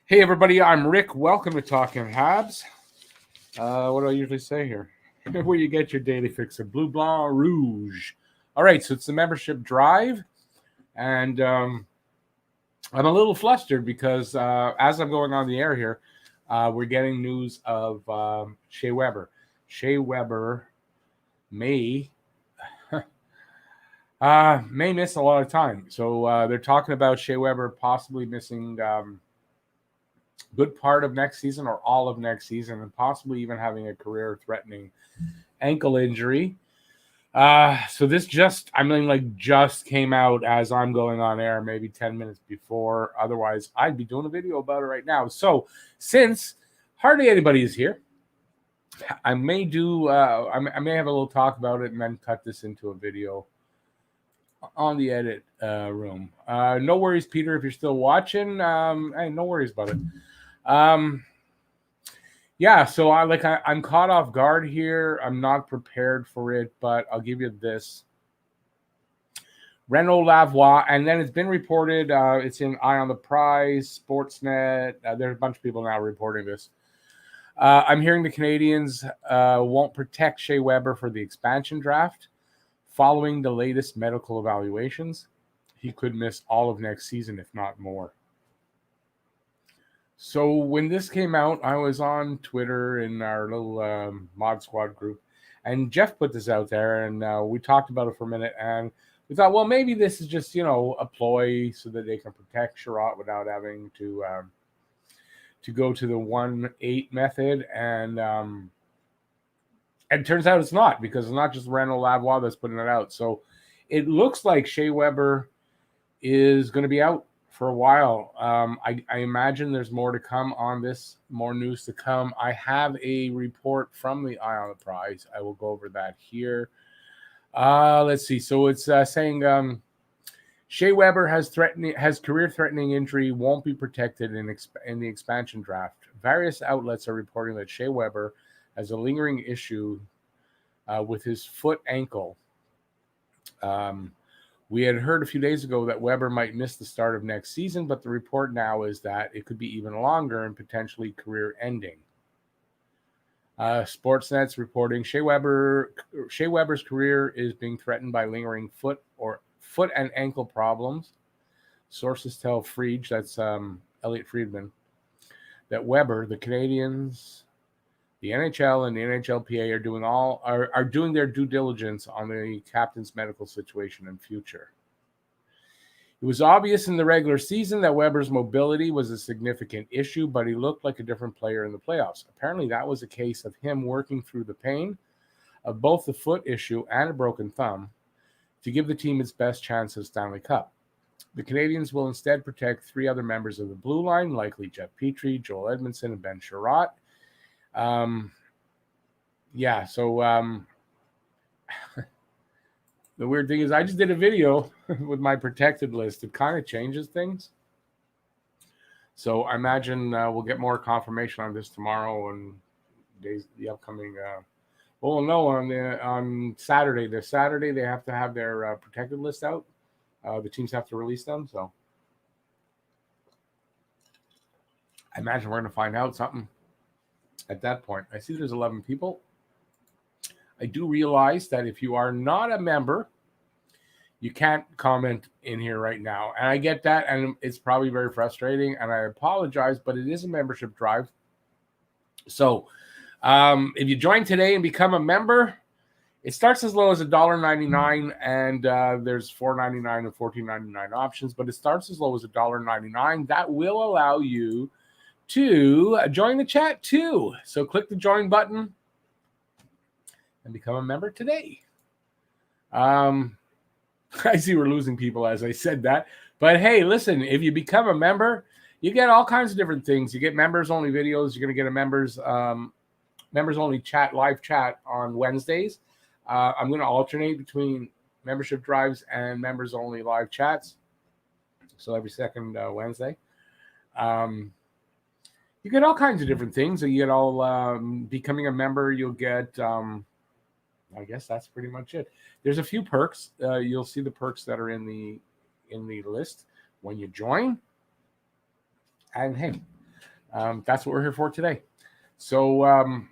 Hey everybody, I'm Rick. Welcome to Talking Habs. What do I usually say here? Where you get your daily fix of Blue Blanc Rouge. All right, so it's the membership drive, and I'm a little flustered because as I'm going on the air here, we're getting news of Shea Weber. Shea Weber may may miss a lot of time. So they're talking about Shea Weber possibly missing good part of next season or all of next season, and possibly even having a career-threatening ankle injury. So this just came out as I'm going on air, maybe 10 minutes before. Otherwise, I'd be doing a video about it right now. So since hardly anybody is here, I may I may have a little talk about it and then cut this into a video on the edit room. No worries, Peter, if you're still watching. Hey, no worries about it. Yeah, so I'm caught off guard here. I'm not prepared for it, but I'll give you this. Renaud Lavoie, and then it's been reported. It's in Eye on the Prize, Sportsnet. There's a bunch of people now reporting this. I'm hearing the Canadiens won't protect Shea Weber for the expansion draft. Following the latest medical evaluations, he could miss all of next season, if not more. So when this came out, I was on Twitter in our little Mod Squad group, and Jeff put this out there, and we talked about it for a minute, and we thought, well, maybe this is just, a ploy so that they can protect Sherratt without having to go to the 1-8 method, and it turns out it's not, because it's not just Renaud Lavoie that's putting it out. So it looks like Shea Weber is going to be out for a while. I imagine there's more to come on this, more news to come. I have a report from the Eye on the Prize. I will go over that here. Let's see. So it's saying Shea Weber has career-threatening injury, won't be protected in the expansion draft. Various outlets are reporting that Shea Weber has a lingering issue with his foot ankle. We had heard a few days ago that Weber might miss the start of next season, but the report now is that it could be even longer and potentially career-ending. Sportsnet's reporting Shea Weber's career is being threatened by lingering foot and ankle problems. Sources tell Friedge, that's Elliot Friedman, that Weber, the Canadiens, the NHL, and the NHLPA are doing their due diligence on the captain's medical situation and future. It was obvious in the regular season that Weber's mobility was a significant issue, but he looked like a different player in the playoffs. Apparently, that was a case of him working through the pain of both the foot issue and a broken thumb to give the team its best chance of Stanley Cup. The Canadiens will instead protect three other members of the blue line, likely Jeff Petrie, Joel Edmondson, and Ben Sherratt. The weird thing is I just did a video with my protected list. It kind of changes things. So I imagine we'll get more confirmation on this tomorrow and the upcoming. We'll know on Saturday. This Saturday they have to have their protected list out. The teams have to release them. So I imagine we're going to find out something at that point. I see there's 11 people. I do realize that if you are not a member, you can't comment in here right now. And I get that, and it's probably very frustrating, and I apologize, but it is a membership drive. So if you join today and become a member, it starts as low as $1.99, and there's $4.99 and $14.99 options, but it starts as low as $1.99. That will allow you to join the chat too. So click the join button and become a member today. I see we're losing people as I said that. But hey, listen, if you become a member, you get all kinds of different things. You get members-only videos. You're going to get a members-only live chat on Wednesdays. I'm going to alternate between membership drives and members-only live chats. So every second Wednesday. You get all kinds of different things. You get all becoming a member. You'll get, I guess that's pretty much it. There's a few perks. You'll see the perks that are in the list when you join. And hey, That's what we're here for today. So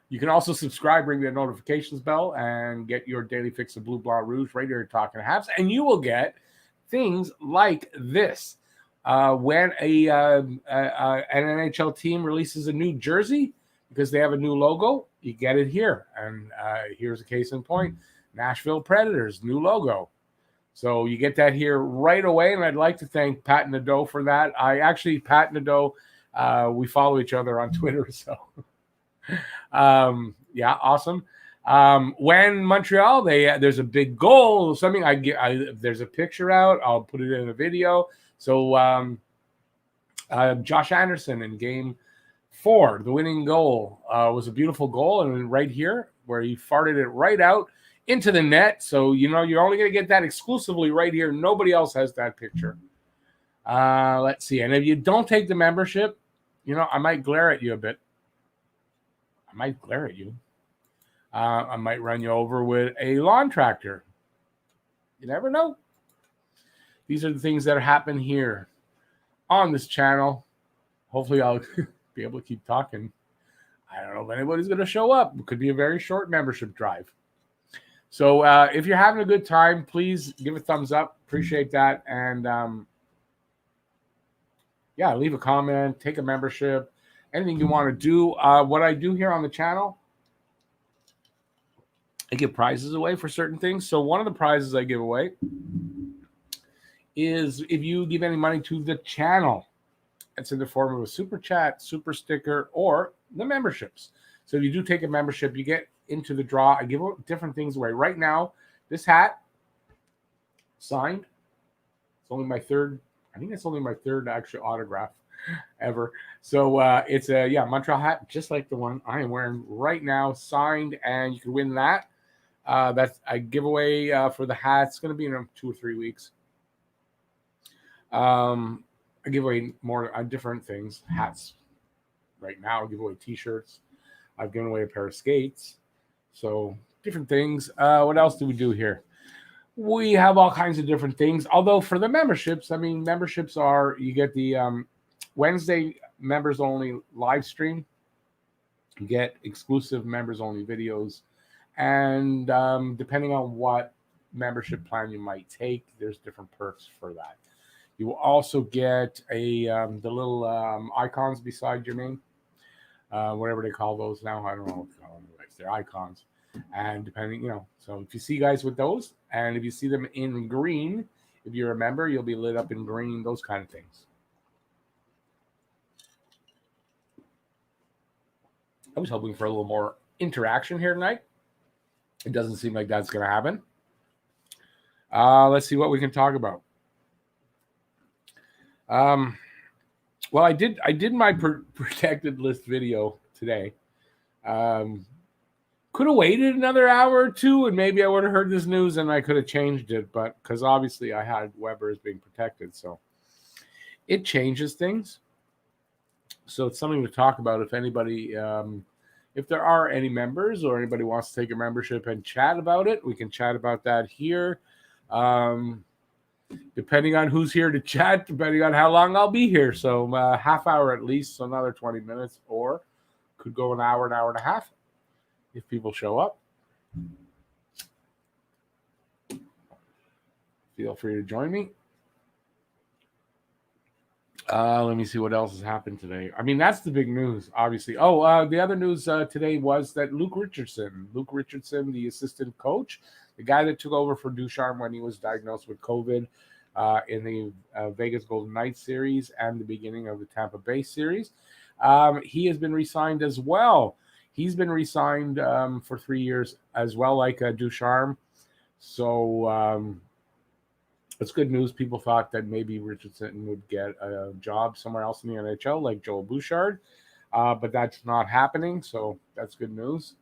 you can also subscribe, ring the notifications bell, and get your daily fix of Blue Blanc Rouge right here talking Habs, and you will get things like this. When an NHL team releases a new jersey because they have a new logo, you get it here. And here's a case in point: Nashville Predators new logo. So you get that here right away, and I'd like to thank Pat Nadeau for that. Pat Nadeau, we follow each other on Twitter, so yeah, awesome. When Montreal, there's a big goal, something there's a picture out, I'll put it in a video. So Josh Anderson in Game 4, the winning goal was a beautiful goal, and right here where he farted it right out into the net. So you're only going to get that exclusively right here. Nobody else has that picture. Let's see. And if you don't take the membership, I might glare at you a bit. I might run you over with a lawn tractor. You never know. These are the things that happen here on this channel. Hopefully I'll be able to keep talking. I don't know if anybody's going to show up. It could be a very short membership drive. So if you're having a good time, please give a thumbs up. Appreciate that. And leave a comment, take a membership, anything you want to do. What I do here on the channel, I give prizes away for certain things. So one of the prizes I give away is if you give any money to the channel. It's in the form of a super chat, super sticker, or the memberships. So if you do take a membership, you get into the draw. I give different things away. Right now, this hat, signed. It's only my third. I think it's only my third actual autograph ever. So it's a Montreal hat, just like the one I am wearing right now, signed, and you can win that. That's a giveaway for the hat. It's going to be in 2 or 3 weeks. I give away more different things, hats. Right now, I give away T-shirts. I've given away a pair of skates. So different things. What else do we do here? We have all kinds of different things. Although for the memberships, memberships are, you get the Wednesday members only live stream. You get exclusive members only videos. And depending on what membership plan you might take, there's different perks for that. You will also get the little icons beside your name. Whatever they call those now. I don't know what to call them. They're icons. And depending, so if you see guys with those, and if you see them in green, if you're a member, you'll be lit up in green, those kind of things. I was hoping for a little more interaction here tonight. It doesn't seem like that's going to happen. Let's see what we can talk about. Well, I did my protected list video today. Could have waited another hour or two, and maybe I would have heard this news, and I could have changed it. But because obviously I had Weber as being protected, so it changes things. So it's something to talk about. If anybody, if there are any members or anybody wants to take a membership and chat about it, we can chat about that here. Depending on who's here to chat, depending on how long I'll be here. So half hour at least, so another 20 minutes, or could go an hour and a half if people show up. Feel free to join me. Let me see what else has happened today. That's the big news, obviously. The other news today was that Luke Richardson, the assistant coach, the guy that took over for Ducharme when he was diagnosed with COVID in the Vegas Golden Knights series and the beginning of the Tampa Bay series, he has been re-signed as well. He's been re-signed for 3 years as well, like Ducharme. So it's good news. People thought that maybe Richardson would get a job somewhere else in the NHL, like Joel Bouchard, but that's not happening. So that's good news.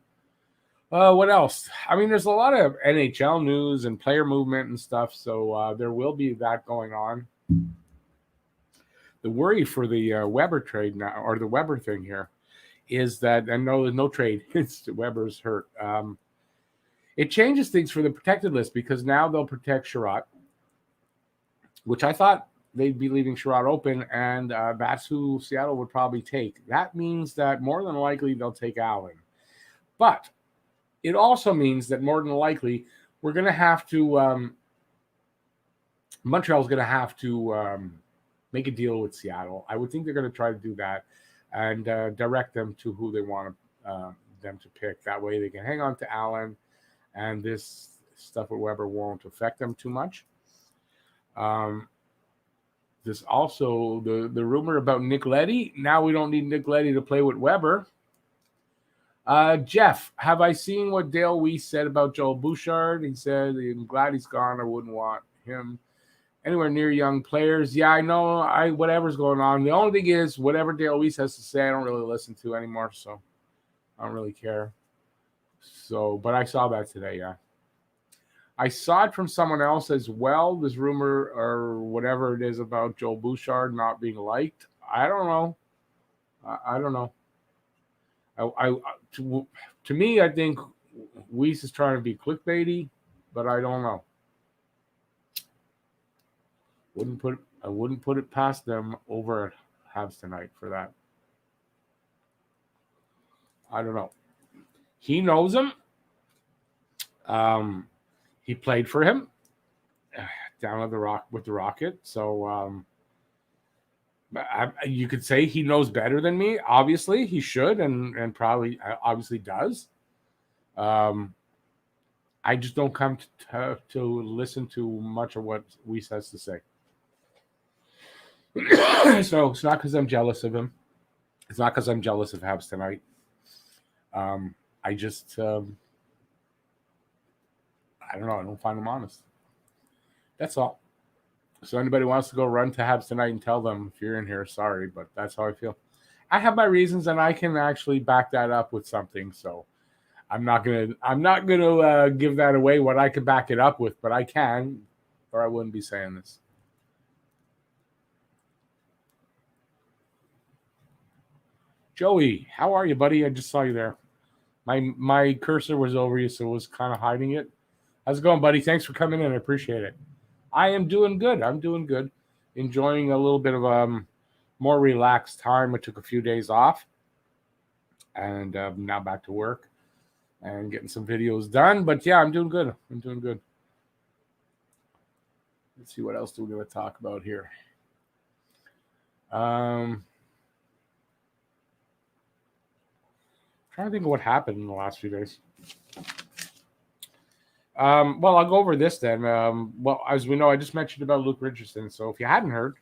What else? There's a lot of NHL news and player movement and stuff, so there will be that going on. The worry for the Weber trade now, or the Weber thing here, is that, and no, there's no trade. It's Weber's hurt. It changes things for the protected list because now they'll protect Sherratt, which I thought they'd be leaving Sherrod open, and that's who Seattle would probably take. That means that more than likely they'll take Allen. But it also means that more than likely we're going to have to Montreal's going to have to make a deal with Seattle. I would think they're going to try to do that and direct them to who they want them to pick. That way they can hang on to Allen, and this stuff with Weber won't affect them too much. There's also the rumor about Nick Leddy. Now we don't need Nick Leddy to play with Weber. Jeff, have I seen what Dale Weiss said about Joel Bouchard? He said, I'm glad he's gone. I wouldn't want him anywhere near young players. Yeah, I know. Whatever's going on. The only thing is, whatever Dale Weiss has to say, I don't really listen to anymore, so I don't really care. So, but I saw that today, yeah. I saw it from someone else as well, this rumor or whatever it is about Joel Bouchard not being liked. I don't know. I don't know. To me, I think Weiss is trying to be clickbaity, but I don't know. I wouldn't put it past them over at Habs tonight for that. I don't know. He knows him. He played for him down at with the Rocket. So you could say he knows better than me. Obviously, he should, and probably obviously does. I just don't come to listen to much of what Weiss has to say. So it's not because I'm jealous of him. It's not because I'm jealous of Habs tonight. I just, I don't know. I don't find him honest. That's all. So anybody wants to go run to Habs tonight and tell them, if you're in here, sorry, but that's how I feel. I have my reasons, and I can actually back that up with something. So I'm not gonna give that away what I can back it up with, but I can, or I wouldn't be saying this. Joey, how are you, buddy? I just saw you there. My cursor was over you, so it was kind of hiding it. How's it going, buddy? Thanks for coming in. I appreciate it. I am doing good. I'm doing good. Enjoying a little bit of more relaxed time. I took a few days off, and now back to work and getting some videos done. But yeah, I'm doing good. I'm doing good. Let's see what else we're going to talk about here. Trying to think of what happened in the last few days. Well, I'll go over this then. Well, as we know, I just mentioned about Luke Richardson. So if you hadn't heard,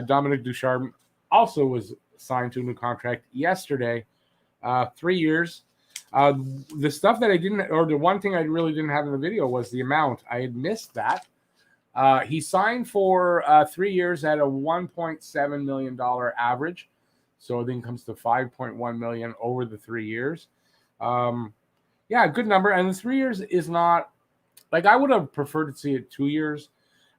Dominic Ducharme also was signed to a new contract yesterday, 3 years. The stuff that I didn't, or the one thing I really didn't have in the video was the amount. I had missed that. He signed for 3 years at a $1.7 million average. So I think it comes to $5.1 million over the 3 years. Yeah, good number. And the 3 years is not, like, I would have preferred to see it 2 years.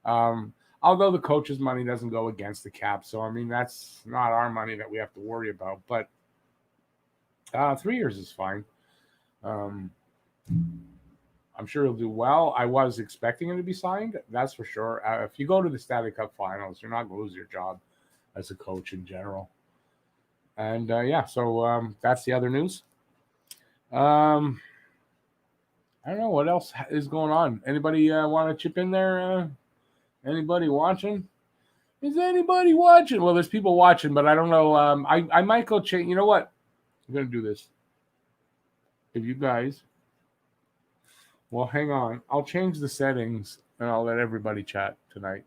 Although the coach's money doesn't go against the cap. So, I mean, that's not our money that we have to worry about. But 3 years is fine. I'm sure he'll do well. I was expecting him to be signed. That's for sure. If you go to the Stanley Cup finals, you're not going to lose your job as a coach in general. And, yeah, so that's the other news. I don't know what else is going on. Anybody want to chip in there? Anybody watching? Is anybody watching? Well, there's people watching, but I don't know. I might go change. You know what? I'm going to do this. If you guys, well, hang on. I'll change the settings, and I'll let everybody chat tonight.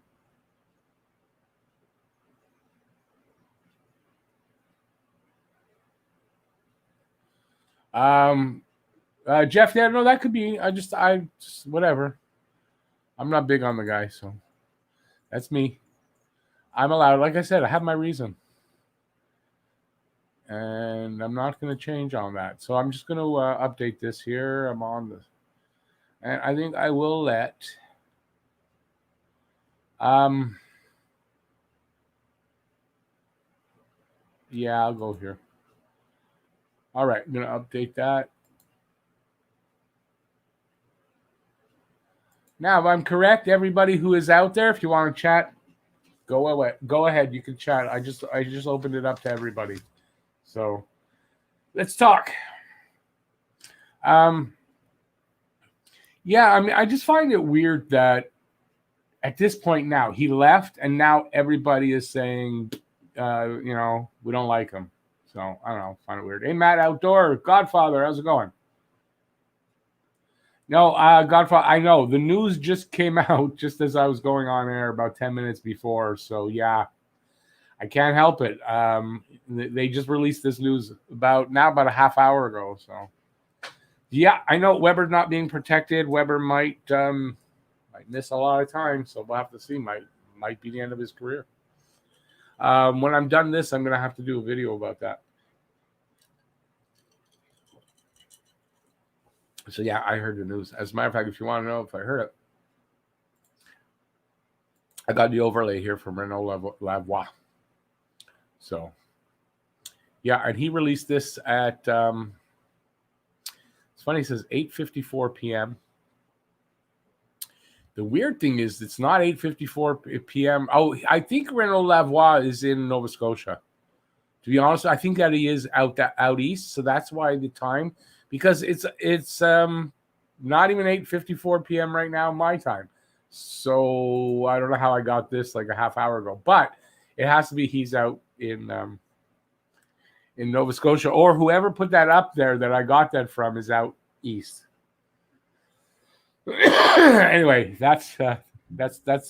Jeff, yeah, no, that could be. I just whatever. I'm not big on the guy, so that's me. I'm allowed. Like I said, I have my reason, and I'm not going to change on that. So I'm just going to update this here. I'm on the, and I think I will let. Yeah, I'll go here. All right, I'm going to update that. Now, if I'm correct, everybody who is out there, if you want to chat, Go away. Go ahead. You can chat. I just opened it up to everybody. So let's talk. Yeah, I mean, I just find it weird that at this point now he left, and now everybody is saying, we don't like him. So I don't know. Find it weird. Hey, Matt Outdoor Godfather, how's it going? No, Godfather. I know the news just came out just as I was going on air about 10 minutes before. So yeah, I can't help it. They just released this news about a half hour ago. So yeah, I know Weber's not being protected. Weber might miss a lot of time, so we'll have to see. Might be the end of his career. When I'm done this, I'm gonna have to do a video about that. So yeah, I heard the news. As a matter of fact, if you want to know if I heard it, I got the overlay here from Renaud Lavoie. So yeah, and he released this at it's funny, it says 8:54 p.m. The weird thing is it's not 8:54 p.m. Oh, I think Renaud Lavoie is in Nova Scotia. To be honest, I think that he is out east, so that's why the time, because it's not even 8:54 p.m. right now my time. So I don't know how I got this like a half hour ago, but it has to be he's out in Nova Scotia, or whoever put that up there that I got that from is out east. Anyway, that's the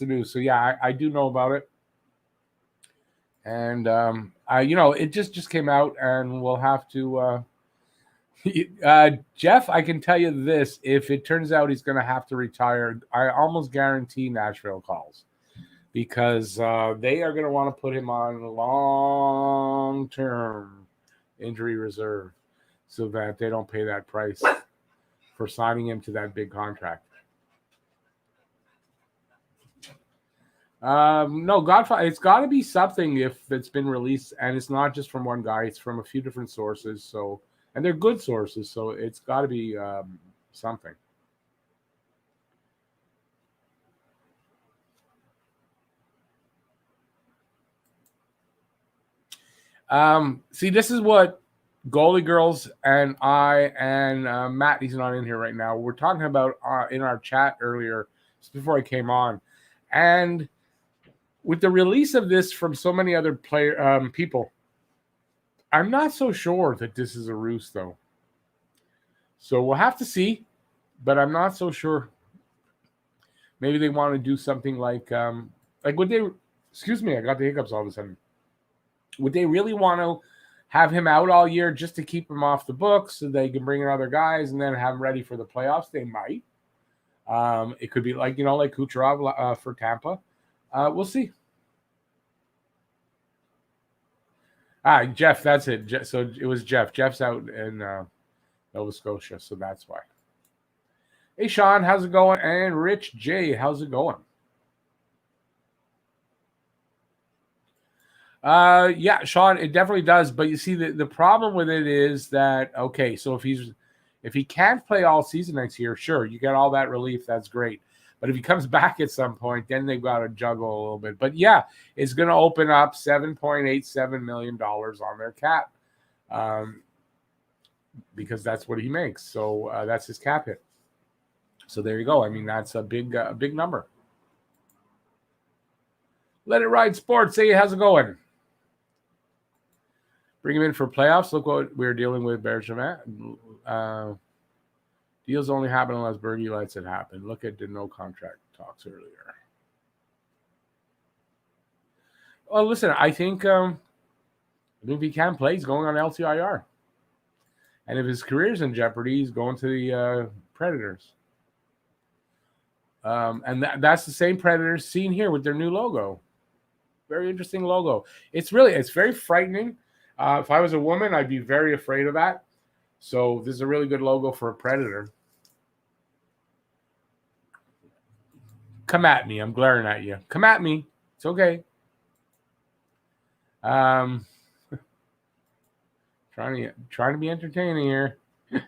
news. So yeah, I do know about it, and it just came out, and we'll have to. Jeff, I can tell you this: if it turns out he's going to have to retire, I almost guarantee Nashville calls, because they are going to want to put him on long-term injury reserve so that they don't pay that price for signing him to that big contract. No, Godfather, it's got to be something if it's been released, and it's not just from one guy, it's from a few different sources. So, and they're good sources, so it's got to be something. See, this is what Goalie Girls and I and Matt, he's not in here right now, we're talking about in our chat earlier, just before I came on. And with the release of this from so many other people, I'm not so sure that this is a ruse, though. So we'll have to see, but I'm not so sure. Maybe they want to do something like would they? Excuse me, I got the hiccups all of a sudden. Would they really want to have him out all year just to keep him off the books so they can bring in other guys and then have him ready for the playoffs? They might. It could be like Kucherov for Tampa. We'll see. Jeff, that's it. So it was Jeff. Jeff's out in Nova Scotia, so that's why. Hey, Sean, how's it going? And Rich J, how's it going? Yeah, Sean, it definitely does. But you see, the problem with it is that, okay, so if he can't play all season next year, sure, you get all that relief. That's great. But if he comes back at some point, then they've got to juggle a little bit. But yeah, it's going to open up $7.87 million on their cap, because that's what he makes. So that's his cap hit. So there you go. I mean, that's a big number. Let It Ride Sports. Hey, how's it going? Bring him in for playoffs. Look what we're dealing with, Bergevin. Deals only happen unless Bergie lets it happen. Look at the no contract talks earlier. Well, listen, I think if he can play, he's going on LTIR. And if his career's in jeopardy, he's going to the Predators. And that's the same Predators seen here with their new logo. Very interesting logo. It's very frightening. If I was a woman, I'd be very afraid of that. So this is a really good logo for a Predator. Come at me. I'm glaring at you. Come at me. It's okay. Trying to be entertaining here. Do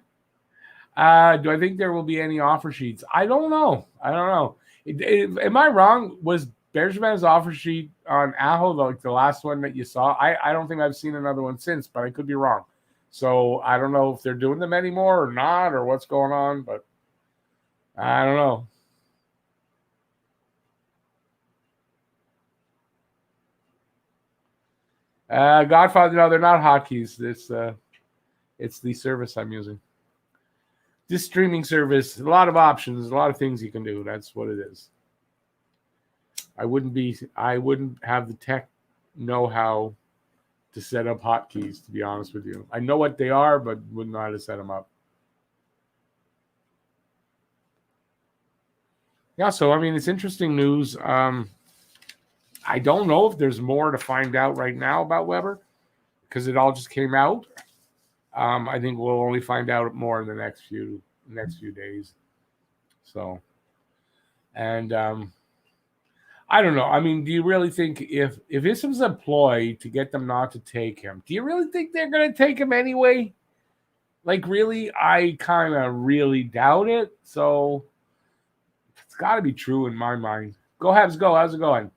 I think there will be any offer sheets? I don't know. Am I wrong? Was Bergevin's offer sheet on Aho, like the last one that you saw, I don't think I've seen another one since, but I could be wrong. So I don't know if they're doing them anymore or not, or what's going on, but I don't know. Godfather, no, they're not hotkeys. It's the service I'm using. This streaming service, a lot of options, a lot of things you can do. That's what it is. I wouldn't have the tech know-how to set up hotkeys, to be honest with you. I know what they are, but wouldn't know how to set them up. Yeah, so I mean, it's interesting news. I don't know if there's more to find out right now about Weber because it all just came out. I think we'll only find out more in the next few days. So, and I don't know. I mean, do you really think if this was a ploy to get them not to take him, do you really think they're going to take him anyway? Like, really? I kind of really doubt it. So, it's got to be true in my mind. Go Habs, go. How's it going?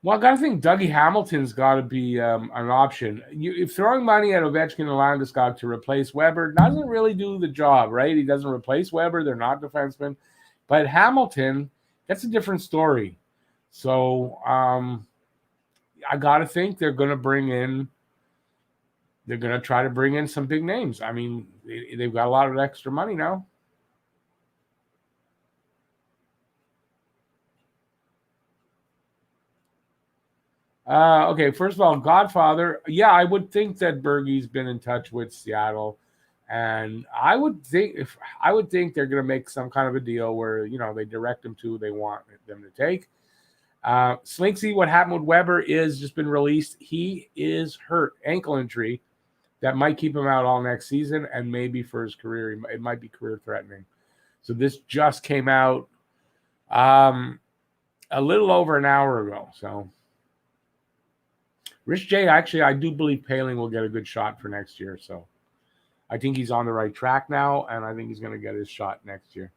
Well, I got to think Dougie Hamilton's got to be an option. If throwing money at Ovechkin and Landeskog to replace Weber doesn't really do the job, right? He doesn't replace Weber. They're not defensemen. But Hamilton, that's a different story. So I got to think they're going to try to bring in some big names. I mean, they've got a lot of extra money now. Okay, first of all, Godfather. Yeah, I would think that Bergie's been in touch with Seattle, and I would think they're going to make some kind of a deal where they direct them to who they want them to take. Slinksy, what happened with Weber is just been released. He is hurt, ankle injury, that might keep him out all next season, and maybe for his career, it might be career threatening. So this just came out a little over an hour ago. So. Rich J, actually, I do believe Paling will get a good shot for next year. So I think he's on the right track now, and I think he's going to get his shot next year.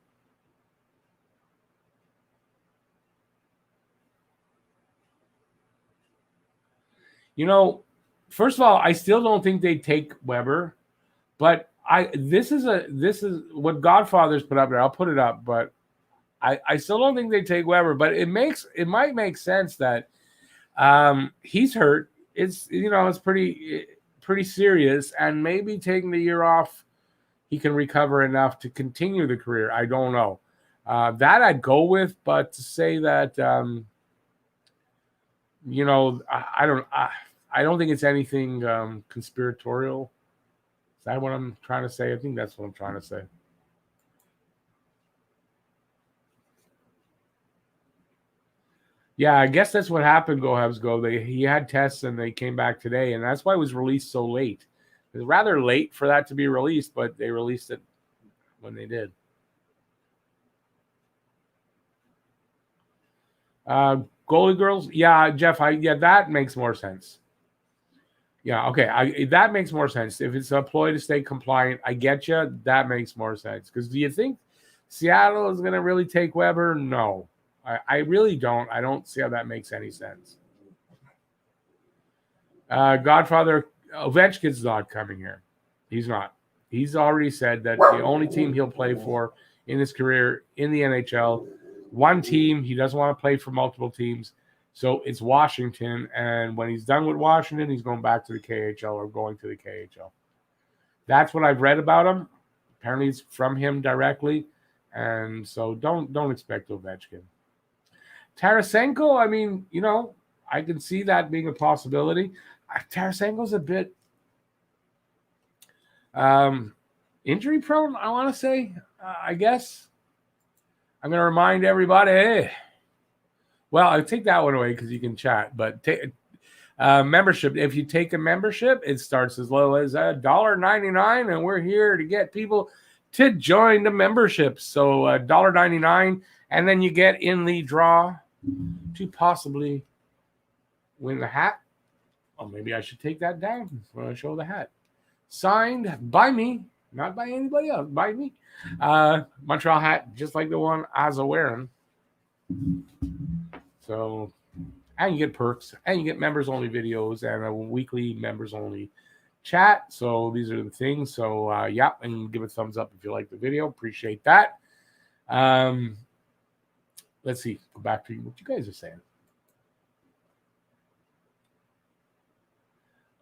First of all, I still don't think they take Weber, but this is what Godfather's put up there. I'll put it up, but I still don't think they take Weber. But it might make sense that he's hurt. It's it's pretty serious, and maybe taking the year off, he can recover enough to continue the career. I don't know. That I'd go with, but to say that I don't think it's anything conspiratorial. Is that what I'm trying to say? I think that's what I'm trying to say. Yeah, I guess that's what happened. Go Habs go. He had tests and they came back today, and that's why it was released so late. It was rather late for that to be released, but they released it when they did. Goalie girls, yeah, Jeff. That makes more sense. Yeah, okay. That makes more sense. If it's a ploy to stay compliant, I get you. That makes more sense. Because do you think Seattle is going to really take Weber? No. I really don't. I don't see how that makes any sense. Godfather, Ovechkin's not coming here. He's not. He's already said that the only team he'll play for in his career in the NHL, one team. He doesn't want to play for multiple teams. So it's Washington. And when he's done with Washington, he's going back to the KHL or going to the KHL. That's what I've read about him. Apparently it's from him directly. And so don't expect Ovechkin. Tarasenko, I mean, I can see that being a possibility. Tarasenko's a bit injury prone, I want to say, I guess. I'm going to remind everybody. Well, I'll take that one away because you can chat. But membership, if you take a membership, it starts as low as $1.99, and we're here to get people to join the membership. So $1.99, and then you get in the draw to possibly win the hat. Oh, maybe I should take that down when I show the hat. Signed by me, Not by anybody else, by me. Montreal hat, just like the one I was wearing. So, and you get perks, and you get members only videos and a weekly members only chat. So these are the things. So yeah, and give a thumbs up if you like the video. Appreciate that. Let's see. Go back to what you guys are saying.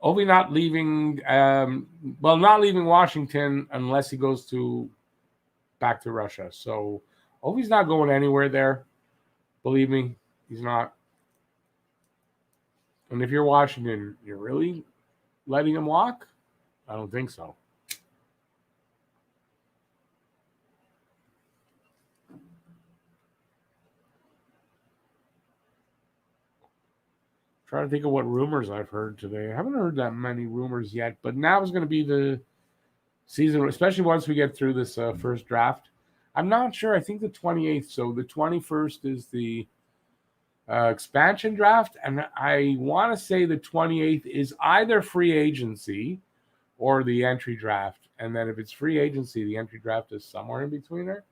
Ovi not leaving. Not leaving Washington unless he goes back to Russia. So Ovi's not going anywhere there. Believe me, he's not. And if you're Washington, you're really letting him walk? I don't think so. Trying to think of what rumors I've heard today. I haven't heard that many rumors yet, but now is going to be the season, especially once we get through this first draft. I'm not sure. I think the 28th. So the 21st is the expansion draft, and I want to say the 28th is either free agency or the entry draft. And then if it's free agency, the entry draft is somewhere in between there.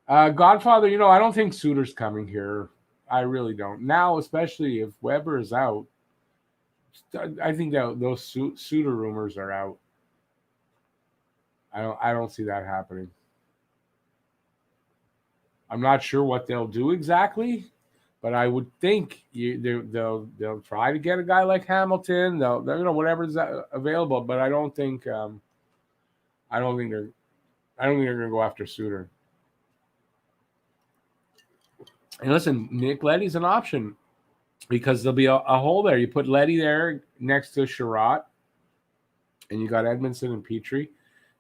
Godfather, I don't think Suter's coming here. I really don't. Now, especially if Weber is out, I think that those Suter rumors are out. I don't see that happening. I'm not sure what they'll do exactly, but I would think they'll try to get a guy like Hamilton. They'll whatever's available, but I don't think they're going to go after Suter. And listen, Nick Leddy's an option because there'll be a hole there. You put Leddy there next to Sherratt, and you got Edmondson and Petrie,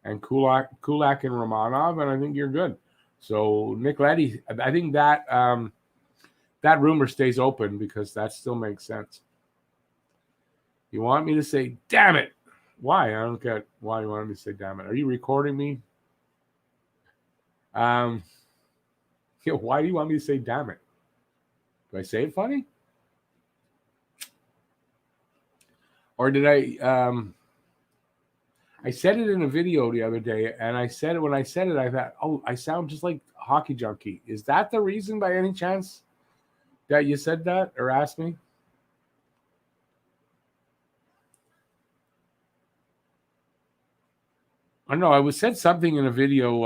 and Kulak and Romanov, and I think you're good. So Nick Leddy, I think that that rumor stays open because that still makes sense. You want me to say, damn it? Why? I don't get why you want me to say, damn it. Are you recording me? Why do you want me to say, damn it? Do I say it funny? Or did I said it in a video the other day, and when I said it, I thought, oh, I sound just like Hockey Junkie. Is that the reason by any chance that you said that or asked me? I don't know. I said something in a video.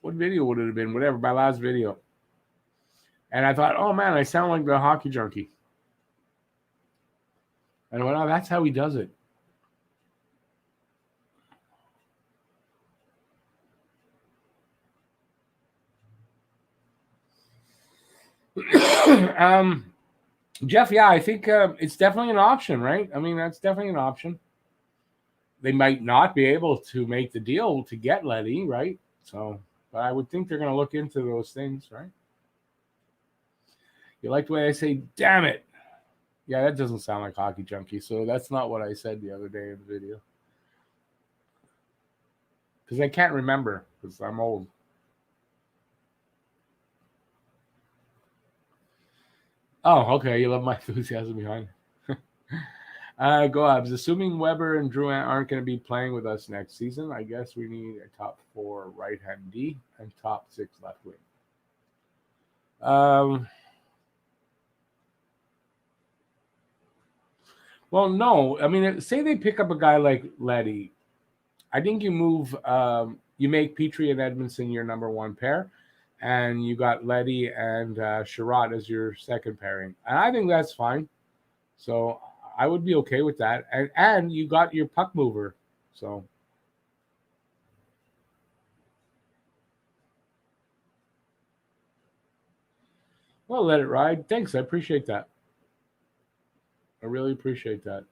What video would it have been? Whatever, my last video. And I thought, oh man, I sound like the Hockey Junkie. And I went, oh, that's how he does it. Jeff, yeah, I think it's definitely an option, right? I mean, that's definitely an option. They might not be able to make the deal to get Leddy, right? So, but I would think they're going to look into those things, right? You like the way I say, damn it. Yeah, that doesn't sound like Hockey Junkie. So that's not what I said the other day in the video. Because I can't remember because I'm old. Oh, okay. You love my enthusiasm behind. Go Habs. Assuming Weber and Drouin aren't going to be playing with us next season, I guess we need a top 4 right-hand D and top 6 left wing. Well, no. I mean, say they pick up a guy like Leddy. I think you move, you make Petrie and Edmondson your number 1 pair, and you got Leddy and Sherratt as your second pairing. And I think that's fine. So I would be okay with that. And you got your puck mover. So. Well, let it ride. Thanks. I appreciate that. I really appreciate that.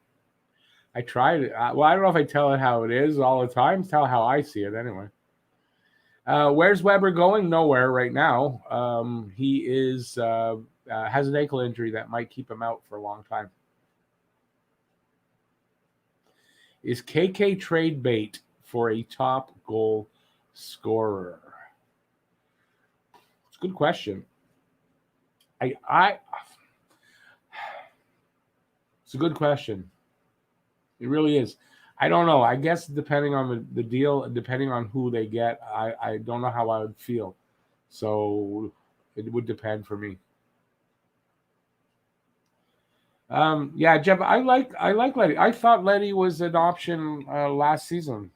I tried it. Well, I don't know if I tell it how it is all the time. Tell how I see it anyway. Where's Weber going? Nowhere right now. He has an ankle injury that might keep him out for a long time. Is KK trade bait for a top goal scorer? It's a good question. I it's a good question. It really is. I don't know. I guess depending on the deal, depending on who they get, I don't know how I would feel. So it would depend for me. Yeah, Jeff, I like Letty. I thought Letty was an option last season.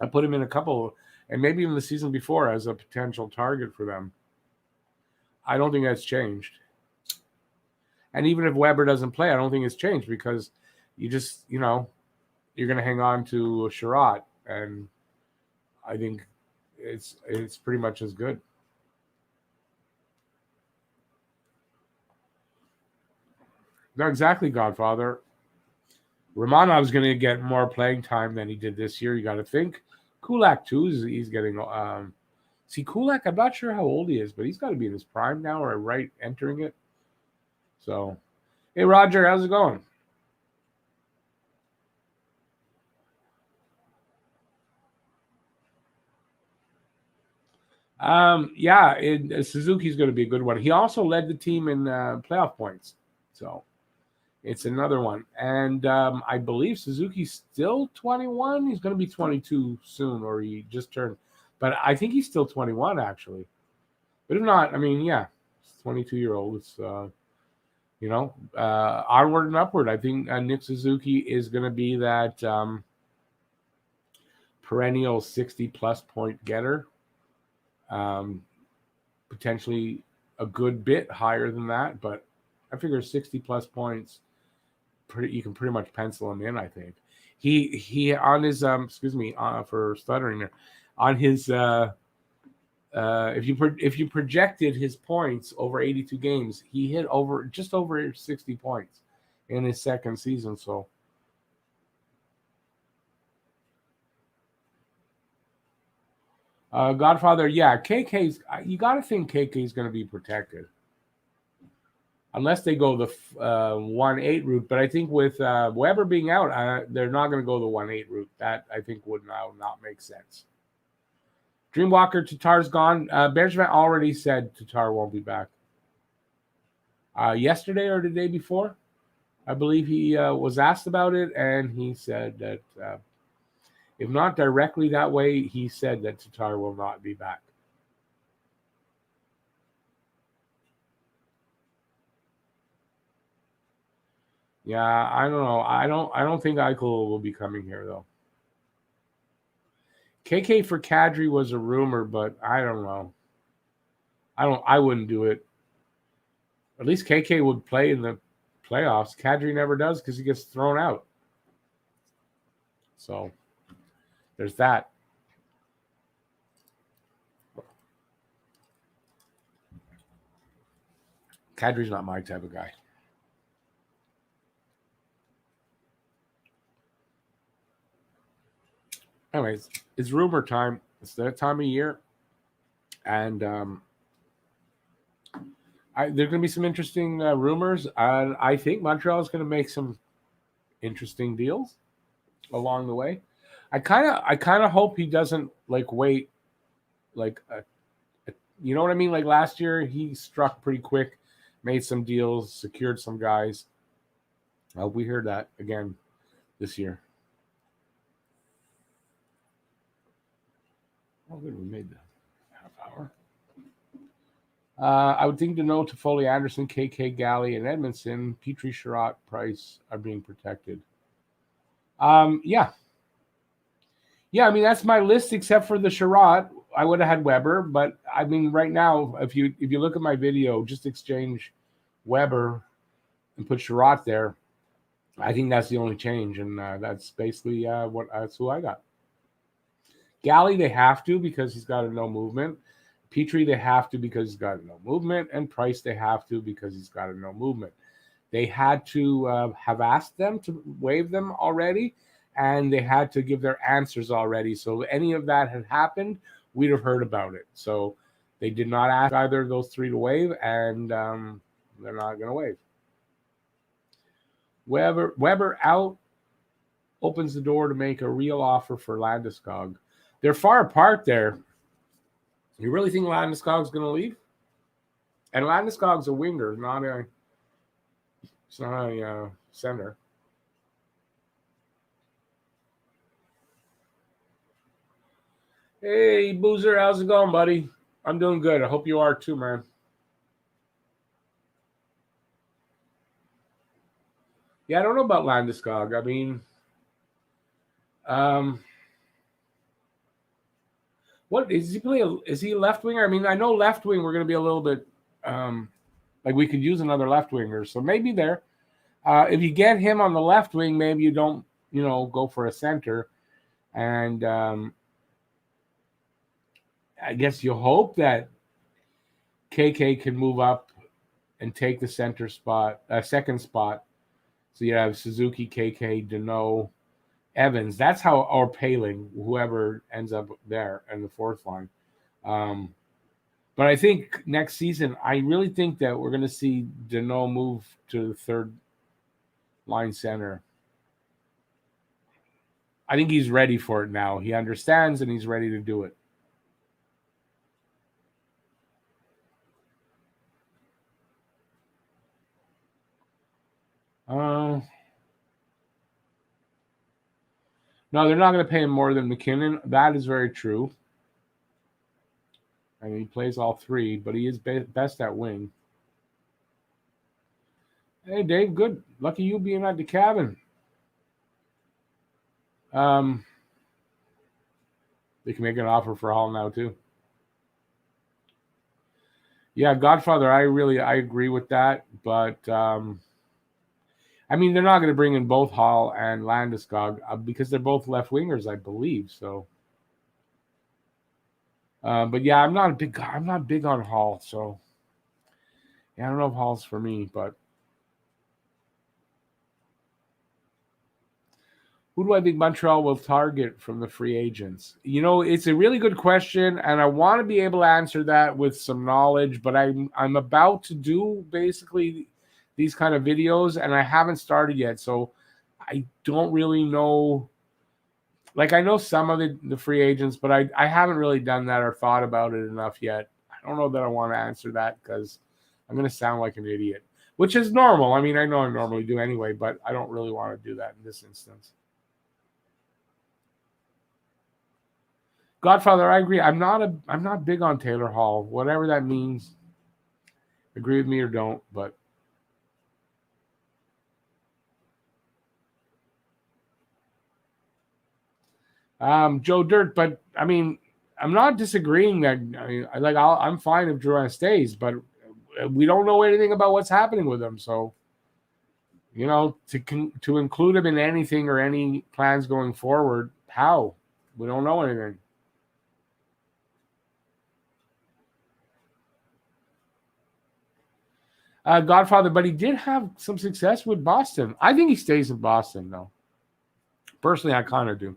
I put him in a couple, and maybe even the season before as a potential target for them. I don't think that's changed. And even if Weber doesn't play, I don't think it's changed because you just, you're going to hang on to Sherratt, and I think it's pretty much as good. No, exactly, Godfather. Romanov's going to get more playing time than he did this year. You got to think. Kulak too. He's getting. See, Kulak. I'm not sure how old he is, but he's got to be in his prime now, or right entering it. So, hey, Roger, how's it going? Yeah, Suzuki's going to be a good one. He also led the team in playoff points, so it's another one. And I believe Suzuki's still 21. He's going to be 22 soon, or he just turned. But I think he's still 21 actually. But if not, I mean, yeah, 22-year-old. It's onward and upward. I think Nick Suzuki is going to be that perennial 60-plus point getter. Potentially a good bit higher than that, but I figure 60-plus points. You can pretty much pencil him in. I think he on his excuse me for stuttering there, on his if you projected his points over 82 games, he hit just over 60 points in his second season. So Godfather, yeah, KK's. You got to think KK's going to be protected unless they go the 1-8 route. But I think with Weber being out, they're not going to go the 1-8 route. That I think would now not make sense. Dreamwalker, Tatar's gone. Bergevin already said Tatar won't be back. Yesterday or the day before, I believe he was asked about it, and he said that if not directly that way, he said that Tatar will not be back. Yeah, I don't know. I don't think Eichel will be coming here though. KK for Kadri was a rumor, but I don't know. I wouldn't do it. At least KK would play in the playoffs. Kadri never does because he gets thrown out. So there's that. Kadri's not my type of guy. Anyways, it's rumor time. It's that time of year, and there's going to be some interesting rumors. I think Montreal is going to make some interesting deals along the way. I kind of hope he doesn't like wait, like you know what I mean. Like last year, he struck pretty quick, made some deals, secured some guys. We hear that again this year. Oh, good, we made the half hour. I would think to know Toffoli, Anderson, KK, Galley, and Edmondson, Petrie, Sherratt, Price are being protected. Yeah. Yeah, I mean that's my list except for the Sherratt. I would have had Weber, but I mean right now, if you look at my video, just exchange Weber and put Sherratt there. I think that's the only change, and that's basically that's who I got. Galley they have to because he's got a no movement. Petrie they have to because he's got a no movement, and Price they have to because he's got a no movement. They had to have asked them to waive them already, and they had to give their answers already. So if any of that had happened, we'd have heard about it. So they did not ask either of those three to waive, and they're not going to waive. Weber out opens the door to make a real offer for Landeskog. They're far apart there. You really think Landeskog's going to leave? And Landeskog's a winger, it's not a center. Hey, Boozer, how's it going, buddy? I'm doing good. I hope you are too, man. Yeah, I don't know about Landeskog. I mean, um, what is he play? Is he a left winger? I mean, I know left wing. We're going to be a little bit like we could use another left winger. So maybe there. If you get him on the left wing, maybe you don't, go for a center. And I guess you hope that KK can move up and take the center spot, second spot. So you have Suzuki, KK, Deneau, Evans. That's how, or Paling, whoever ends up there in the fourth line. But I think next season, I really think that we're going to see Deneau move to the third line center. I think he's ready for it now. He understands and he's ready to do it. No, they're not going to pay him more than McKinnon. That is very true. I mean, he plays all three, but he is best at wing. Hey, Dave, good. Lucky you being at the cabin. They can make an offer for Hall now too. Yeah, Godfather, I agree with that, but I mean, they're not going to bring in both Hall and Landeskog because they're both left wingers, I believe. So, but yeah, I'm not big on Hall. So, yeah, I don't know if Hall's for me, but who do I think Montreal will target from the free agents? It's a really good question, and I want to be able to answer that with some knowledge. But I'm about to do basically these kind of videos, and I haven't started yet, so I don't really know. Like, I know some of the free agents, but I haven't really done that or thought about it enough yet. I don't know that I want to answer that because I'm going to sound like an idiot, which is normal. I mean, I know I normally do anyway, but I don't really want to do that in this instance. Godfather, I agree. I'm not big on Taylor Hall, whatever that means. Agree with me or don't, but Joe Dirt. But I mean, I'm not disagreeing that I'm fine if Drouin stays, but we don't know anything about what's happening with him. So, to include him in anything or any plans going forward, how? We don't know anything. Godfather, but he did have some success with Boston. I think he stays in Boston, though. Personally, I kind of do.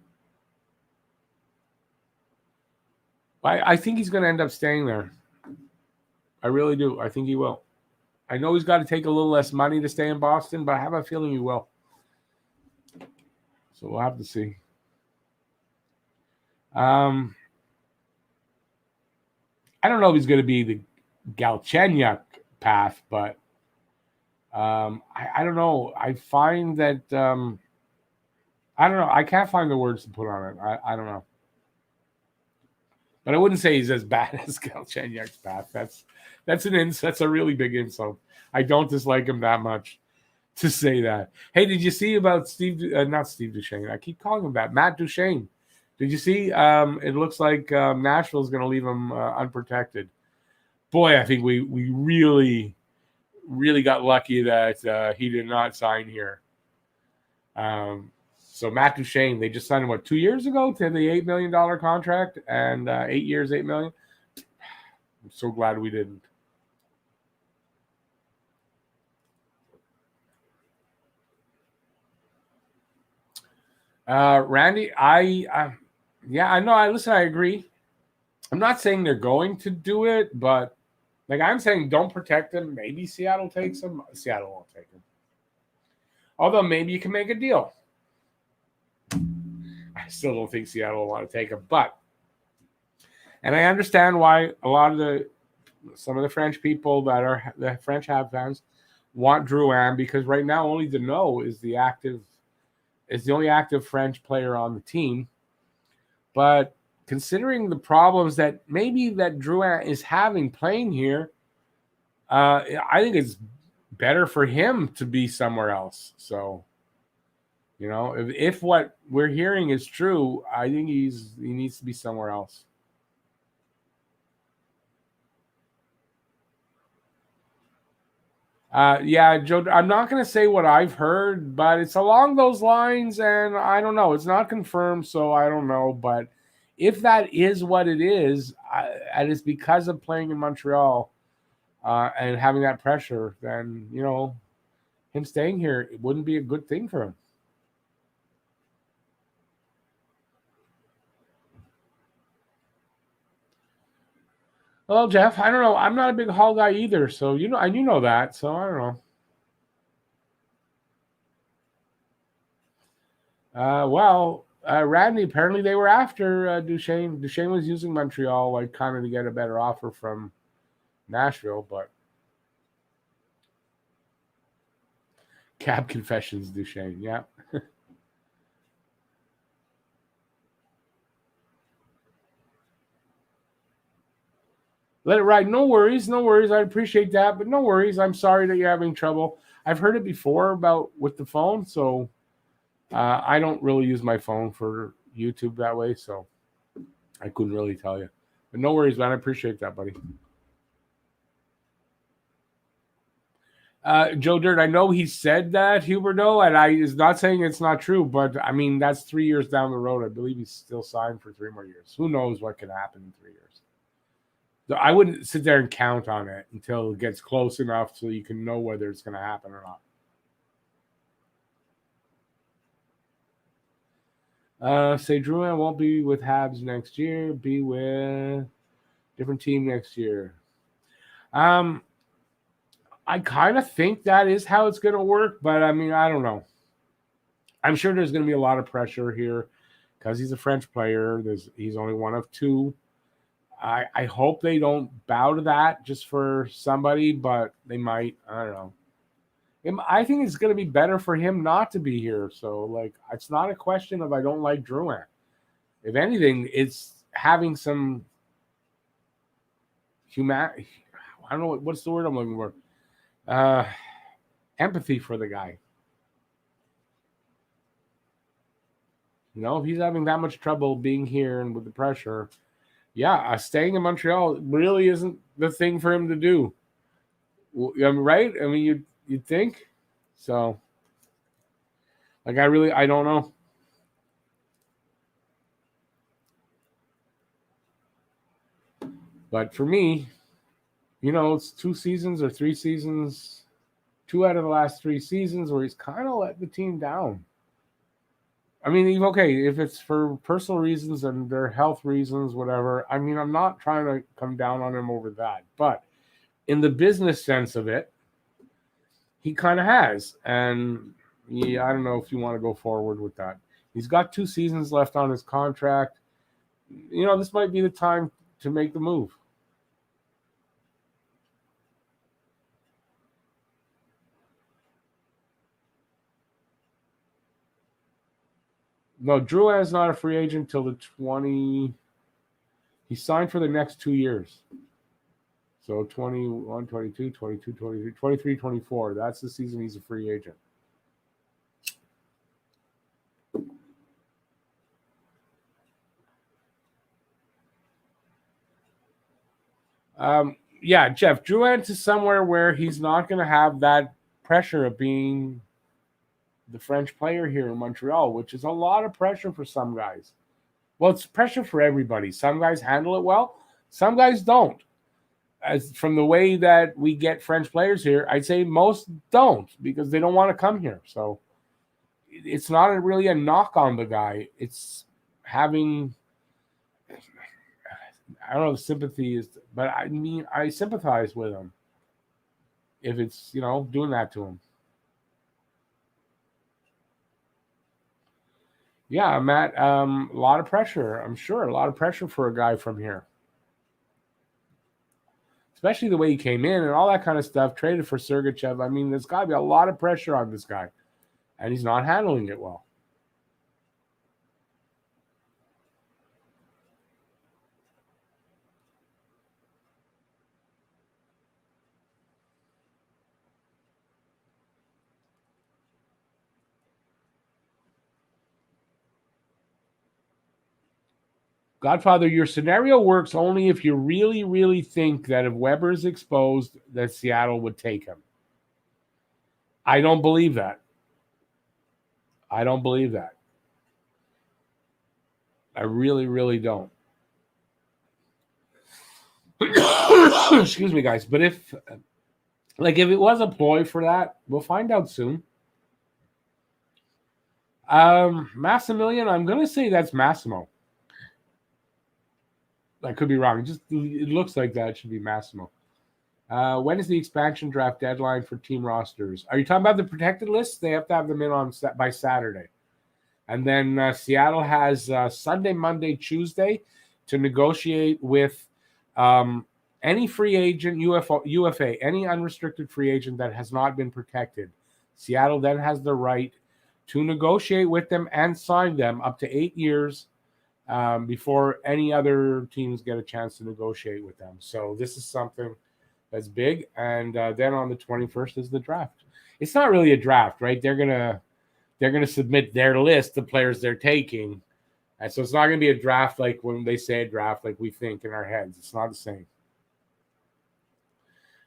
I think he's going to end up staying there. I really do. I think he will. I know he's got to take a little less money to stay in Boston, but I have a feeling he will. So we'll have to see. I don't know if he's going to be the Galchenyuk path, but I don't know. I find that I don't know. I can't find the words to put on it. I don't know. But I wouldn't say he's as bad as Galchenyuk's path. That's a really big insult. I don't dislike him that much to say that. Hey, did you see about not Steve Duchesne? I keep calling him that. Matt Duchesne. Did you see? It looks like Nashville's going to leave him unprotected. Boy, I think we really, really got lucky that he did not sign here. So Matt Duchesne, they just signed him 2 years ago to the $8 million contract, and 8 years, $8 million. I'm so glad we didn't. Randy, I know. I agree. I'm not saying they're going to do it, but I'm saying don't protect him. Maybe Seattle takes him. Seattle won't take him. Although maybe you can make a deal. I still don't think Seattle will want to take him, and I understand why a lot of the some of the French people that are the French Habs fans want Drouin because right now only Deneau is the only active French player on the team. But considering the problems that maybe that Drouin is having playing here, I think it's better for him to be somewhere else. So, if what we're hearing is true, I think he needs to be somewhere else. Yeah, Joe, I'm not going to say what I've heard, but it's along those lines, and I don't know. It's not confirmed, so I don't know. But if that is what it is, and it's because of playing in Montreal and having that pressure, then, him staying here, it wouldn't be a good thing for him. Well, Jeff, I don't know. I'm not a big Hall guy either, so and you know that, so I don't know. Radney, apparently they were after Duchesne. Duchesne was using Montreal like kind of to get a better offer from Nashville, but Cab Confessions, Duchesne, yeah. Let it ride. No worries, no worries. I appreciate that, but no worries. I'm sorry that you're having trouble. I've heard it before about with the phone, so I don't really use my phone for YouTube that way, so I couldn't really tell you. But no worries, man. I appreciate that, buddy. Joe Dirt, I know he said that, Huberto, and I is not saying it's not true, but I mean, that's 3 years down the road. I believe he's still signed for 3 more years. Who knows what can happen in 3 years? So I wouldn't sit there and count on it until it gets close enough so you can know whether it's going to happen or not. Say Drouin won't be with Habs next year. Be with different team next year. I kind of think that is how it's going to work, but I mean, I don't know. I'm sure there's going to be a lot of pressure here because he's a French player. He's only one of two. I hope they don't bow to that just for somebody, but they might. I don't know. I think it's going to be better for him not to be here. So, like, it's not a question of I don't like Drouin. If anything, it's having some I don't know what's the word I'm looking for. Empathy for the guy. If he's having that much trouble being here and with the pressure, yeah, staying in Montreal really isn't the thing for him to do. I'm right. I mean, you'd think so. Like, I don't know. But for me, it's 2 seasons or 3 seasons, 2 out of the last 3 seasons where he's kind of let the team down. I mean, okay, if it's for personal reasons and their health reasons, whatever. I mean, I'm not trying to come down on him over that, but in the business sense of it, he kind of has. And yeah, I don't know if you want to go forward with that. He's got 2 seasons left on his contract. This might be the time to make the move. No, Drouin is not a free agent till the 20. He signed for the next 2 years. So 21, 22, 22, 23, 23, 24. That's the season he's a free agent. Yeah, Jeff, Drouin to somewhere where he's not going to have that pressure of being the French player here in Montreal, which is a lot of pressure for some guys. Well, it's pressure for everybody. Some guys handle it well, some guys don't. As from the way that we get French players here, I'd say most don't because they don't want to come here. So it's not really a knock on the guy. It's having, I don't know if sympathy is, but I mean, I sympathize with him if it's, doing that to him. Yeah, Matt, a lot of pressure. I'm sure a lot of pressure for a guy from here. especially the way he came in and all that kind of stuff, traded for Sergachev. I mean, there's got to be a lot of pressure on this guy, and he's not handling it well. Godfather, your scenario works only if you really, really think that if Weber is exposed, that Seattle would take him. I don't believe that. I don't believe that. I really, really don't. Excuse me, guys. But if it was a ploy for that, we'll find out soon. Maximilian, I'm going to say that's Massimo. I could be wrong. It looks like that should be Massimo. When is the expansion draft deadline for team rosters? Are you talking about the protected lists? They have to have them in by Saturday. And then Seattle has Sunday, Monday, Tuesday to negotiate with any free agent, UFA, any unrestricted free agent that has not been protected. Seattle then has the right to negotiate with them and sign them up to 8 years before any other teams get a chance to negotiate with them. So this is something that's big. And then on the 21st is the draft. It's not really a draft, right? They're gonna submit their list of players they're taking, and so it's not gonna be a draft like when they say a draft, like we think in our heads. It's not the same.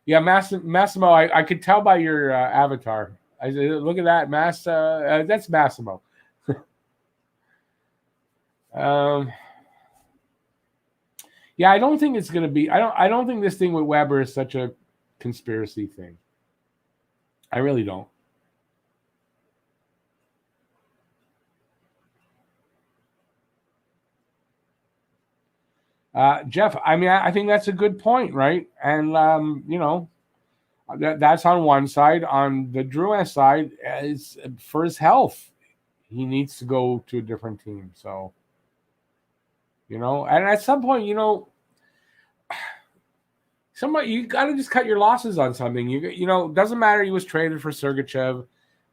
Yeah, Massimo. I could tell by your avatar. I look at that, that's Massimo. Yeah, I don't think it's going to be. I don't think this thing with Weber is such a conspiracy thing. I really don't. Jeff, I mean, I think that's a good point, right? And that's on one side. On the Drouin side, is for his health, he needs to go to a different team. So, and at some point, somebody you got to just cut your losses on something. It doesn't matter. He was traded for Sergachev,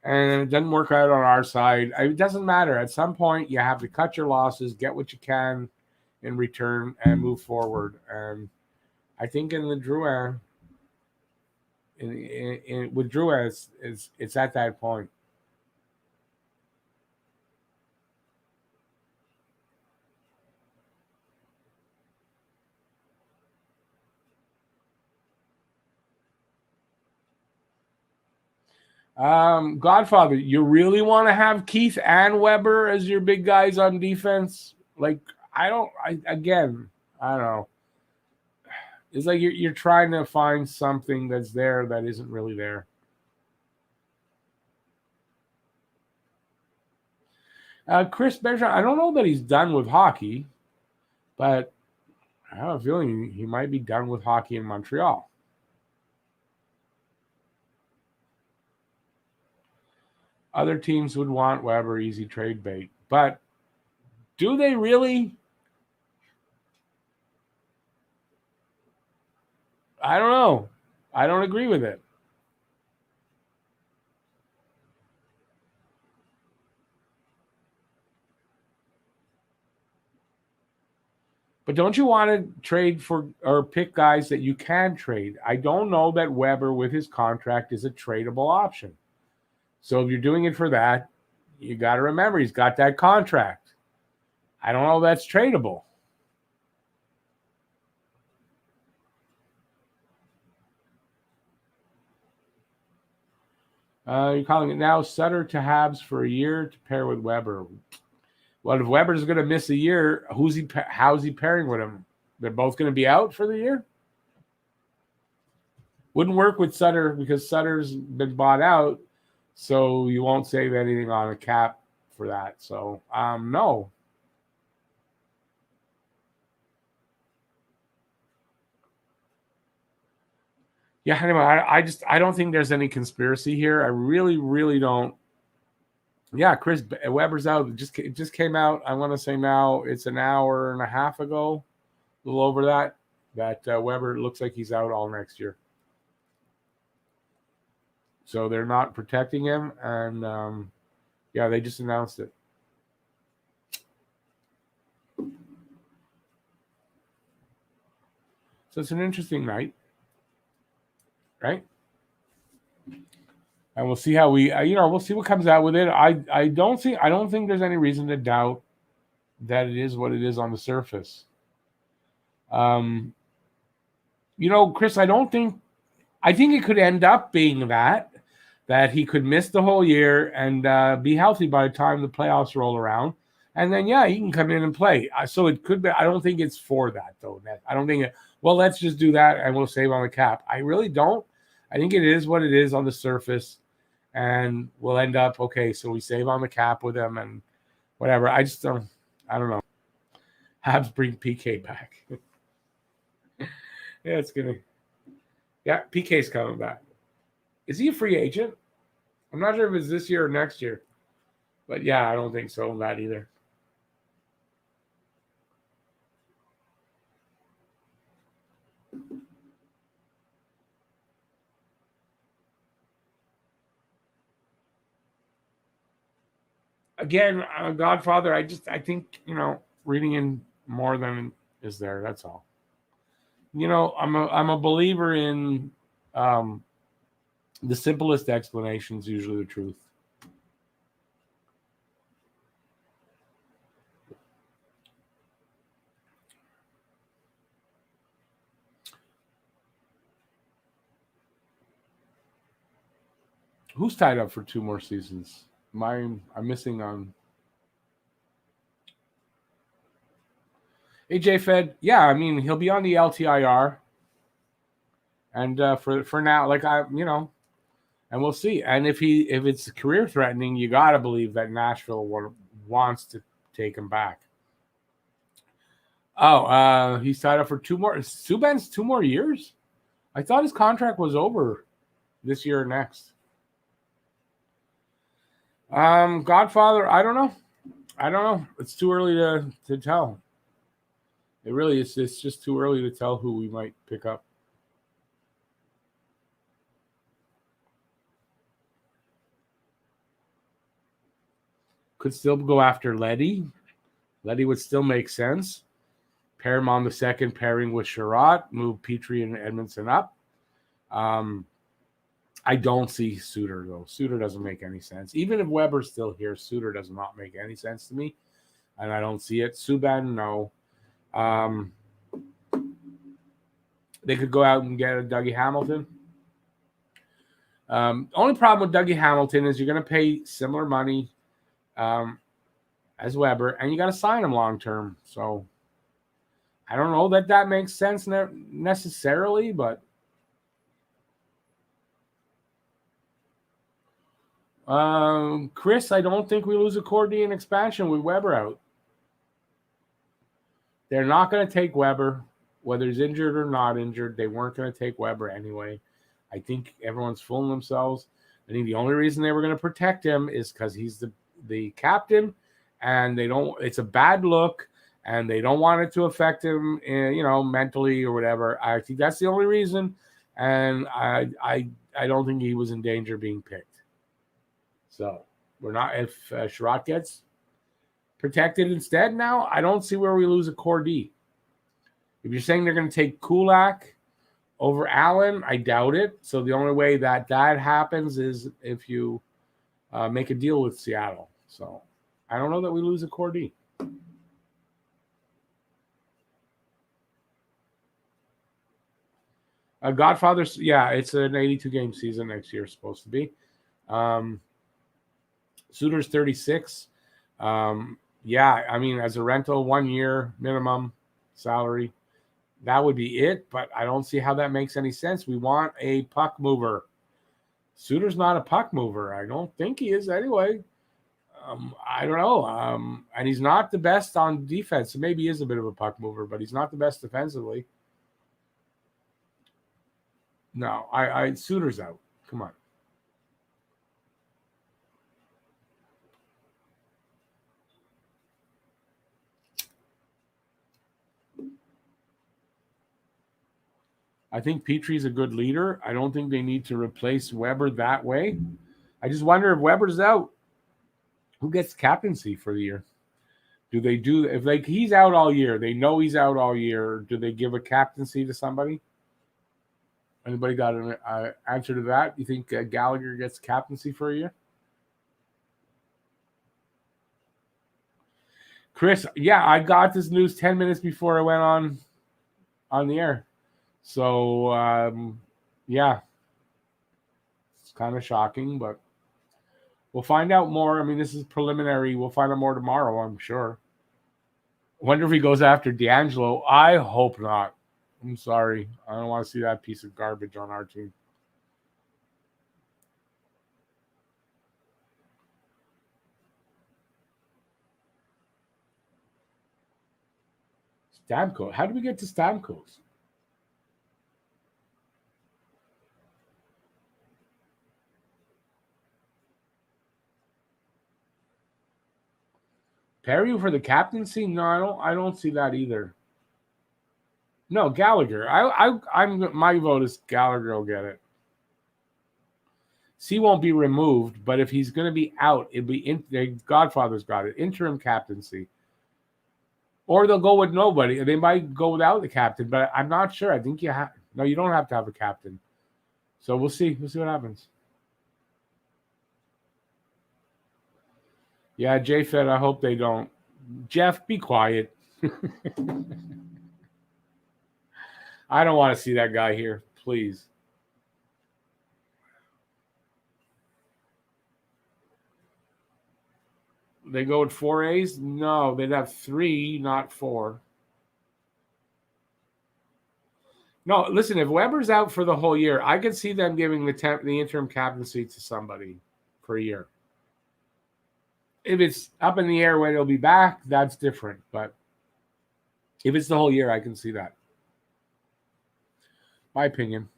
and it doesn't work out on our side. It doesn't matter. At some point, you have to cut your losses, get what you can in return, and move forward. And I think in the Drouin, with Drouin, it's at that point. Godfather, you really want to have Keith and Weber as your big guys on defense? Like, I don't know. It's like you're trying to find something that's there that isn't really there. Chris Bergeron, I don't know that he's done with hockey, but I have a feeling he might be done with hockey in Montreal. Other teams would want Weber, easy trade bait. But do they really? I don't know. I don't agree with it. But don't you want to trade for or pick guys that you can trade? I don't know that Weber with his contract is a tradable option. So if you're doing it for that, you got to remember he's got that contract. I don't know if that's tradable. You're calling it now Sutter to Habs for a year to pair with Weber. Well, if Weber's going to miss a year, how's he pairing with him? They're both going to be out for the year? Wouldn't work with Sutter because Sutter's been bought out. So you won't save anything on a cap for that. So, no. Yeah, anyway, I don't think there's any conspiracy here. I really, really don't. Yeah, Chris Weber's out. It just came out. I want to say now it's an hour and a half ago, a little over that. that Weber looks like he's out all next year. So they're not protecting him, and yeah, they just announced it. So it's an interesting night, right? And we'll see how we'll see what comes out with it. I don't think there's any reason to doubt that it is what it is on the surface. Um, Chris, I think it could end up being that he could miss the whole year and be healthy by the time the playoffs roll around, and then yeah, he can come in and play. So it could be. I don't think it's for that though. I don't think it. Well, let's just do that and we'll save on the cap. I really don't. I think it is what it is on the surface, and we'll end up okay. So we save on the cap with him and whatever. I just don't. I don't know. Habs bring PK back. Yeah, it's gonna. Yeah, PK's coming back. Is he a free agent? I'm not sure if it's this year or next year. But yeah, I don't think so. That either. Again, Godfather, I think, reading in more than is there. That's all. I'm a believer in um, the simplest explanation is usually the truth. Who's tied up for 2 more seasons? I'm missing on AJ Fed. Yeah, I mean he'll be on the LTIR, and for now, and we'll see. And if it's career threatening, you got to believe that Nashville wants to take him back. Oh, he's tied up for 2 more. Subban's 2 more years. I thought his contract was over this year or next. Godfather, I don't know. It's too early to tell. It really is. It's just too early to tell who we might pick up. Could still go after Letty. Letty would still make sense. Pair him on the second pairing with Sherratt. Move Petrie and Edmondson up. I don't see Suter, though. Suter doesn't make any sense. Even if Weber's still here, Suter does not make any sense to me. And I don't see it. Subban, no. They could go out and get a Dougie Hamilton. Only problem with Dougie Hamilton is you're going to pay similar money as Weber, and you got to sign him long term. So I don't know that makes sense necessarily, but Chris, I don't think we lose a core D in expansion with Weber out. They're not going to take Weber, whether he's injured or not injured. They weren't going to take Weber anyway. I think everyone's fooling themselves. I think the only reason they were going to protect him is because he's the captain, and they don't. It's a bad look, and they don't want it to affect him, mentally or whatever. I think that's the only reason, and I don't think he was in danger of being picked. So we're not. If Sherratt gets protected instead now, I don't see where we lose a core D. If you're saying they're going to take Kulak over Allen, I doubt it. So the only way that happens is if you make a deal with Seattle. So I don't know that we lose a core D. Godfather, yeah, it's an 82-game season next year, supposed to be. Suter's 36. Yeah, I mean, as a rental, 1 year minimum salary, that would be it. But I don't see how that makes any sense. We want a puck mover. Suter's not a puck mover. I don't think he is anyway. I don't know. And he's not the best on defense. So maybe he is a bit of a puck mover, but he's not the best defensively. No, Suter's out. Come on. I think Petrie's a good leader. I don't think they need to replace Weber that way. I just wonder if Weber's out, who gets captaincy for the year? Do they do if like he's out all year? They know he's out all year. Do they give a captaincy to somebody? Anybody got an answer to that? You think Gallagher gets captaincy for a year? Chris, yeah, I got this news 10 minutes before I went on the air. So yeah, it's kind of shocking, but we'll find out more. I mean, this is preliminary. We'll find out more tomorrow, I'm sure. Wonder if he goes after D'Angelo. I hope not. I'm sorry. I don't want to see that piece of garbage on our team. Stamkos. How did we get to Stamkos? Perry for the captaincy? No, I don't see that either. No, Gallagher. I'm my vote is Gallagher will get it. C won't be removed, but if he's going to be out, it'll be the Godfather's got it. Interim captaincy. Or they'll go with nobody. They might go without the captain, but I'm not sure. I think you have no, you don't have to have a captain. So we'll see. We'll see what happens. Yeah, J-Fed, I hope they don't. Jeff, be quiet. I don't want to see that guy here, please. They go with 4 A's? No, they'd have 3, not 4. No, listen, if Weber's out for the whole year, I could see them giving the interim captaincy to somebody for a year. If it's up in the air when he'll be back, that's different. But if it's the whole year, I can see that. My opinion.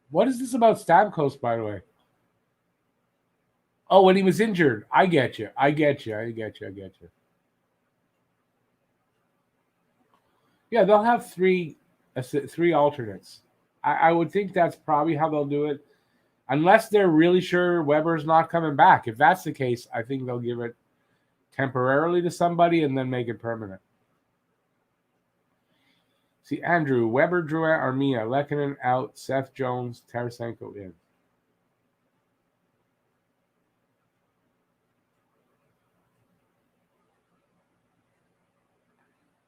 What is this about Stamkos, by the way? Oh, when he was injured. I get you. Yeah, they'll have three alternates. I would think that's probably how they'll do it, unless they're really sure Weber's not coming back. If that's the case, I think they'll give it temporarily to somebody and then make it permanent. See, Andrew, Weber, Drouin, Armia, Lehkonen out, Seth Jones, Tarasenko in.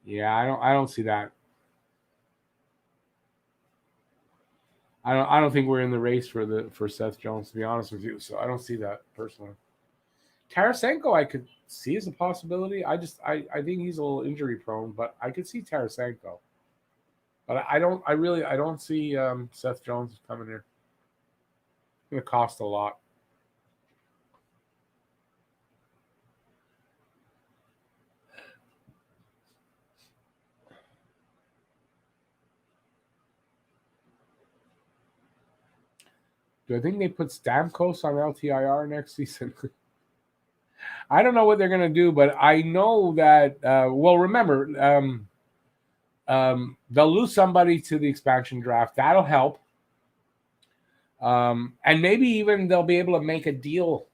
Yeah, I don't see that. I don't think we're in the race for Seth Jones, to be honest with you. So I don't see that personally. Tarasenko, I could see as a possibility. I think he's a little injury prone, but I could see Tarasenko. But I don't see Seth Jones coming here. It's going to cost a lot. Do I think they put Stamkos on LTIR next season? I don't know what they're going to do, but I know that. Well, remember, they'll lose somebody to the expansion draft. That'll help. And maybe even they'll be able to make a deal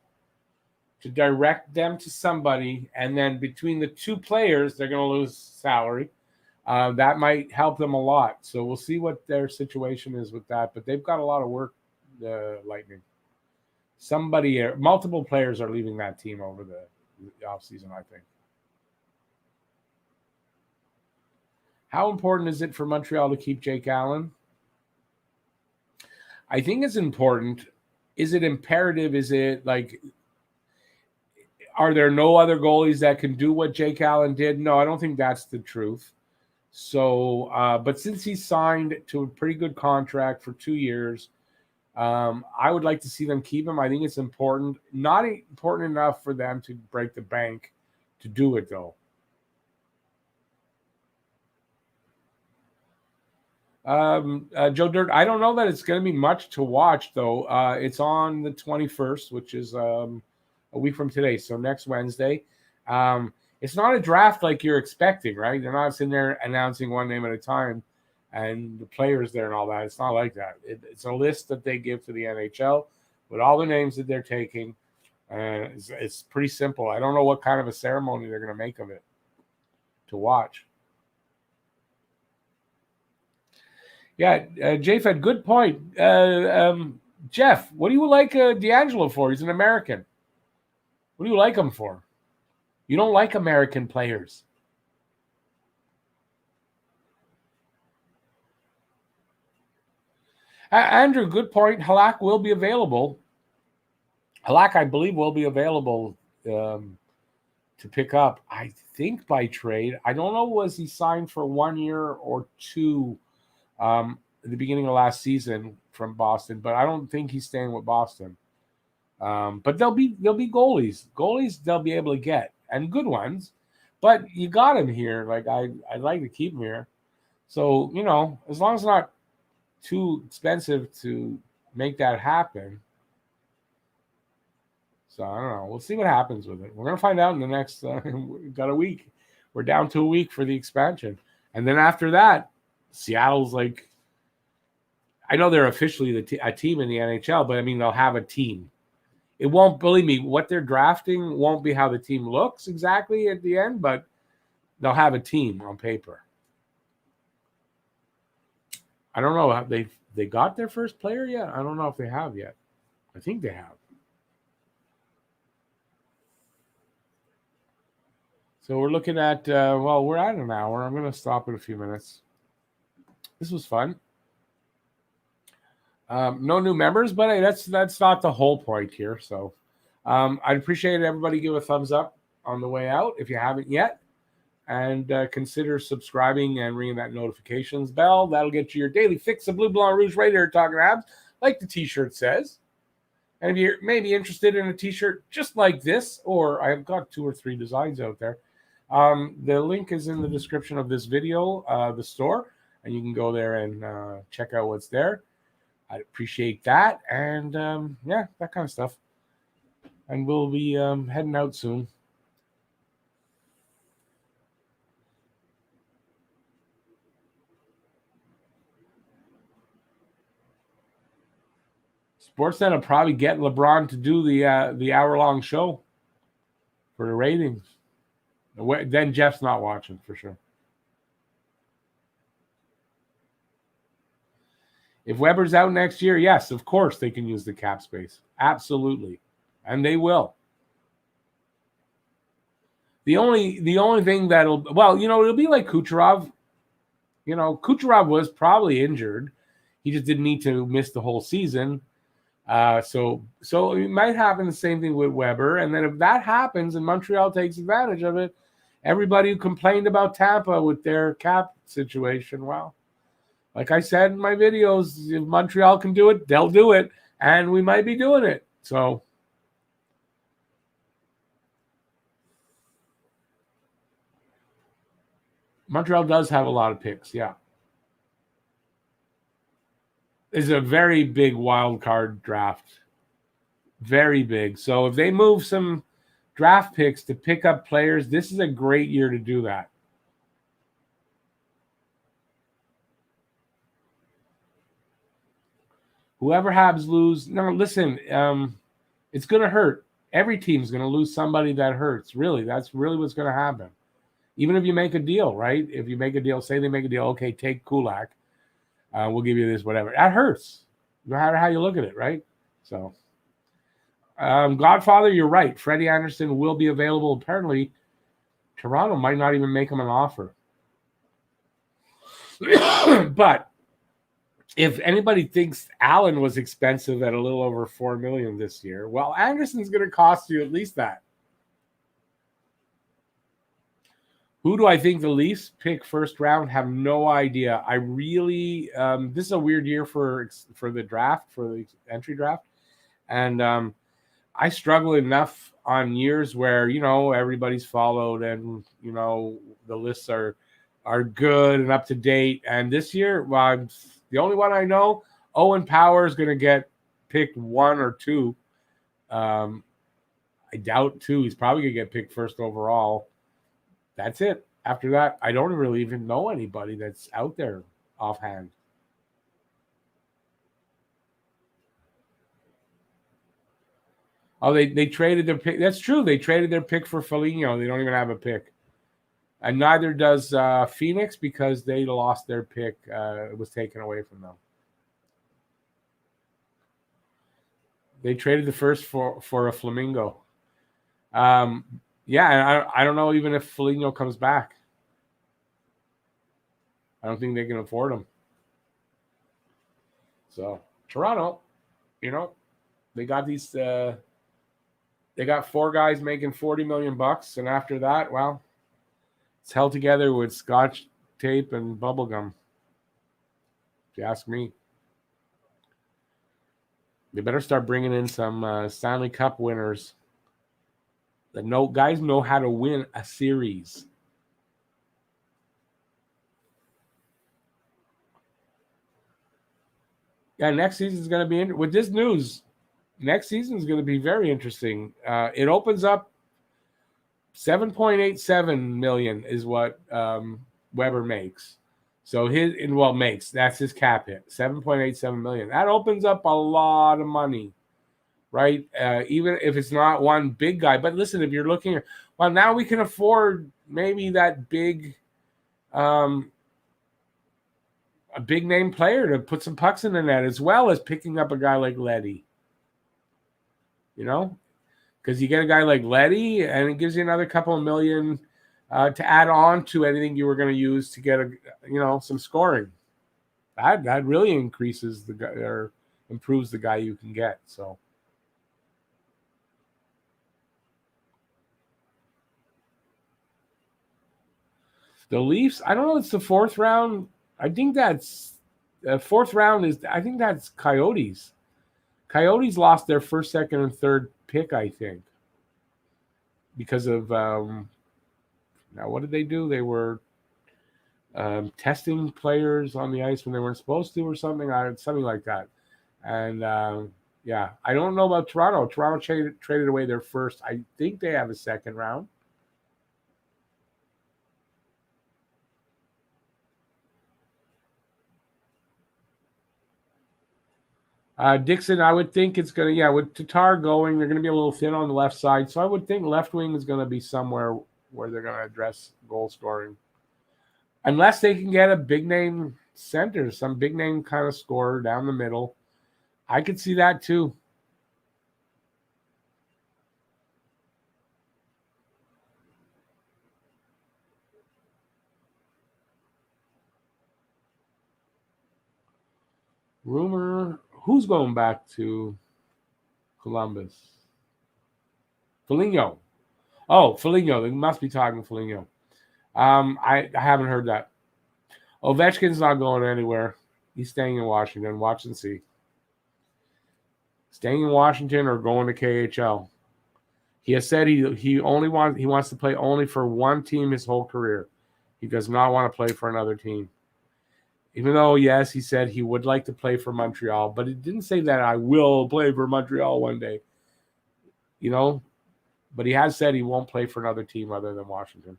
to direct them to somebody, and then between the two players, they're going to lose salary. That might help them a lot. So we'll see what their situation is with that. But they've got a lot of work. The Lightning. Multiple players are leaving that team over the offseason, I think. How important is it for Montreal to keep Jake Allen? I think it's important. Is it imperative? Is it like, are there no other goalies that can do what Jake Allen did? No, I don't think that's the truth. So, but since he signed to a pretty good contract for 2 years, I would like to see them keep him. I think it's important. Not important enough for them to break the bank to do it, though. Joe Dirt, I don't know that it's going to be much to watch, though. It's on the 21st, which is a a week from today. So next Wednesday. It's not a draft like you're expecting, right? They're not sitting there announcing one name at a time and the players there and all that. It's not like that. It's a list that they give to the NHL with all the names that they're taking. It's pretty simple. I don't know what kind of a ceremony they're going to make of it to watch. Yeah, JFed, good point. Jeff, what do you like D'Angelo for? He's an American. What do you like him for? You don't like American players. Andrew, good point. Halak will be available. Halak, I believe, will be available to pick up, I think, by trade. I don't know, was he signed for 1 year or two at the beginning of last season from Boston, but I don't think he's staying with Boston. But there'll be goalies. Goalies they'll be able to get, and good ones. But you got him here. Like I'd like to keep him here. So, as long as it's not too expensive to make that happen. So I don't know. We'll see what happens with it. We're gonna find out in the next. We've got a week. We're down to a week for the expansion, and then after that, Seattle's like. I know they're officially a team in the NHL, but I mean they'll have a team. It won't, believe me, what they're drafting won't be how the team looks exactly at the end, but they'll have a team on paper. I don't know. Have they got their first player yet? I don't know if they have yet. I think they have. So we're looking at, we're at an hour. I'm going to stop in a few minutes. This was fun. No new members, but hey, that's not the whole point here. So I'd appreciate everybody give a thumbs up on the way out if you haven't yet. And consider subscribing and ringing that notifications bell. That'll get you your daily fix of Blue Blanc Rouge right here talking Habs, like the t-shirt says. And if you're maybe interested in a t-shirt just like this, or I've got 2 or 3 designs out there, the link is in the description of this video, the store, and you can go there and check out what's there. I'd appreciate that. And that kind of stuff. And we'll be heading out soon. Sportsnet will probably get LeBron to do the hour-long show for the ratings. Then Jeff's not watching for sure. If Weber's out next year, yes, of course they can use the cap space. Absolutely. And they will. The only thing it'll be like Kucherov. Kucherov was probably injured. He just didn't need to miss the whole season. So it might happen the same thing with Weber. And then if that happens and Montreal takes advantage of it, everybody who complained about Tampa with their cap situation, well, like I said in my videos, if Montreal can do it, they'll do it. And we might be doing it. So Montreal does have a lot of picks, yeah. It's a very big wild card draft. Very big. So if they move some draft picks to pick up players, this is a great year to do that. Whoever Habs lose, no, listen, it's going to hurt. Every team's going to lose somebody that hurts. Really, that's really what's going to happen. Even if you make a deal, right? If you make a deal, say they make a deal, okay, take Kulak. We'll give you this, whatever. That hurts. No matter how you look at it, right? So, Godfather, you're right. Freddie Anderson will be available. Apparently, Toronto might not even make him an offer. But if anybody thinks Allen was expensive at a little over $4 million this year, well, Anderson's going to cost you at least that. Who do I think the Leafs pick first round? Have no idea. I really this is a weird year for the draft, for the entry draft, and I struggle enough on years where everybody's followed and the lists are good and up to date. And this year, well, the only one I know, Owen Power is going to get picked 1 or 2. I doubt too. He's probably gonna get picked first overall. That's it. After that, I don't really even know anybody that's out there offhand. Oh, they traded their pick. That's true. They traded their pick for Foligno. They don't even have a pick. And neither does Phoenix because they lost their pick. It was taken away from them. They traded the first for a Flamingo. Yeah, and I don't know even if Foligno comes back. I don't think they can afford him. So Toronto, they got these. They got 4 guys making $40 million, and after that, well, it's held together with Scotch tape and bubble gum. If you ask me, they better start bringing in some Stanley Cup winners. Guys know how to win a series. Yeah, next season is going to be with this news. Next season is going to be very interesting. It opens up $7.87 million is what Weber makes. So that's his cap hit, $7.87 million. That opens up a lot of money, right? Even if it's not one big guy. But listen, if you're looking at, well, now we can afford maybe that big, a big name player to put some pucks in the net, as well as picking up a guy like Leddy. Because you get a guy like Leddy, and it gives you another couple of million to add on to anything you were going to use to get some scoring. That really increases the guy or improves the guy you can get. So the Leafs, I don't know. It's the 4th round. I think that's 4th round is. I think that's Coyotes. Coyotes lost their 1st, 2nd, and 3rd pick, I think, because of now. What did they do? They were testing players on the ice when they weren't supposed to, or something. Something like that. And yeah, I don't know about Toronto. Toronto traded away their 1st. I think they have a 2nd round. Dixon, I would think it's going to, with Tatar going, they're going to be a little thin on the left side. So I would think left wing is going to be somewhere where they're going to address goal scoring. Unless they can get a big name center, some big name kind of scorer down the middle. I could see that too. Rumor, who's going back to Columbus? Foligno. Oh, Foligno. They must be talking Foligno. I haven't heard that. Ovechkin's not going anywhere. He's staying in Washington. Watch and see. Staying in Washington or going to KHL. He has said he wants to play only for one team his whole career. He does not want to play for another team. Even though, yes, he said he would like to play for Montreal, but it didn't say that I will play for Montreal one day. But he has said he won't play for another team other than Washington.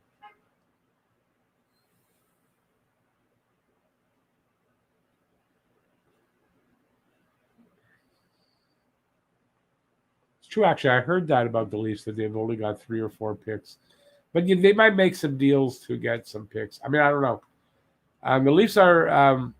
It's true, actually. I heard that about the Leafs, that they've only got 3 or 4 picks. But they might make some deals to get some picks. I mean, I don't know. The Leafs are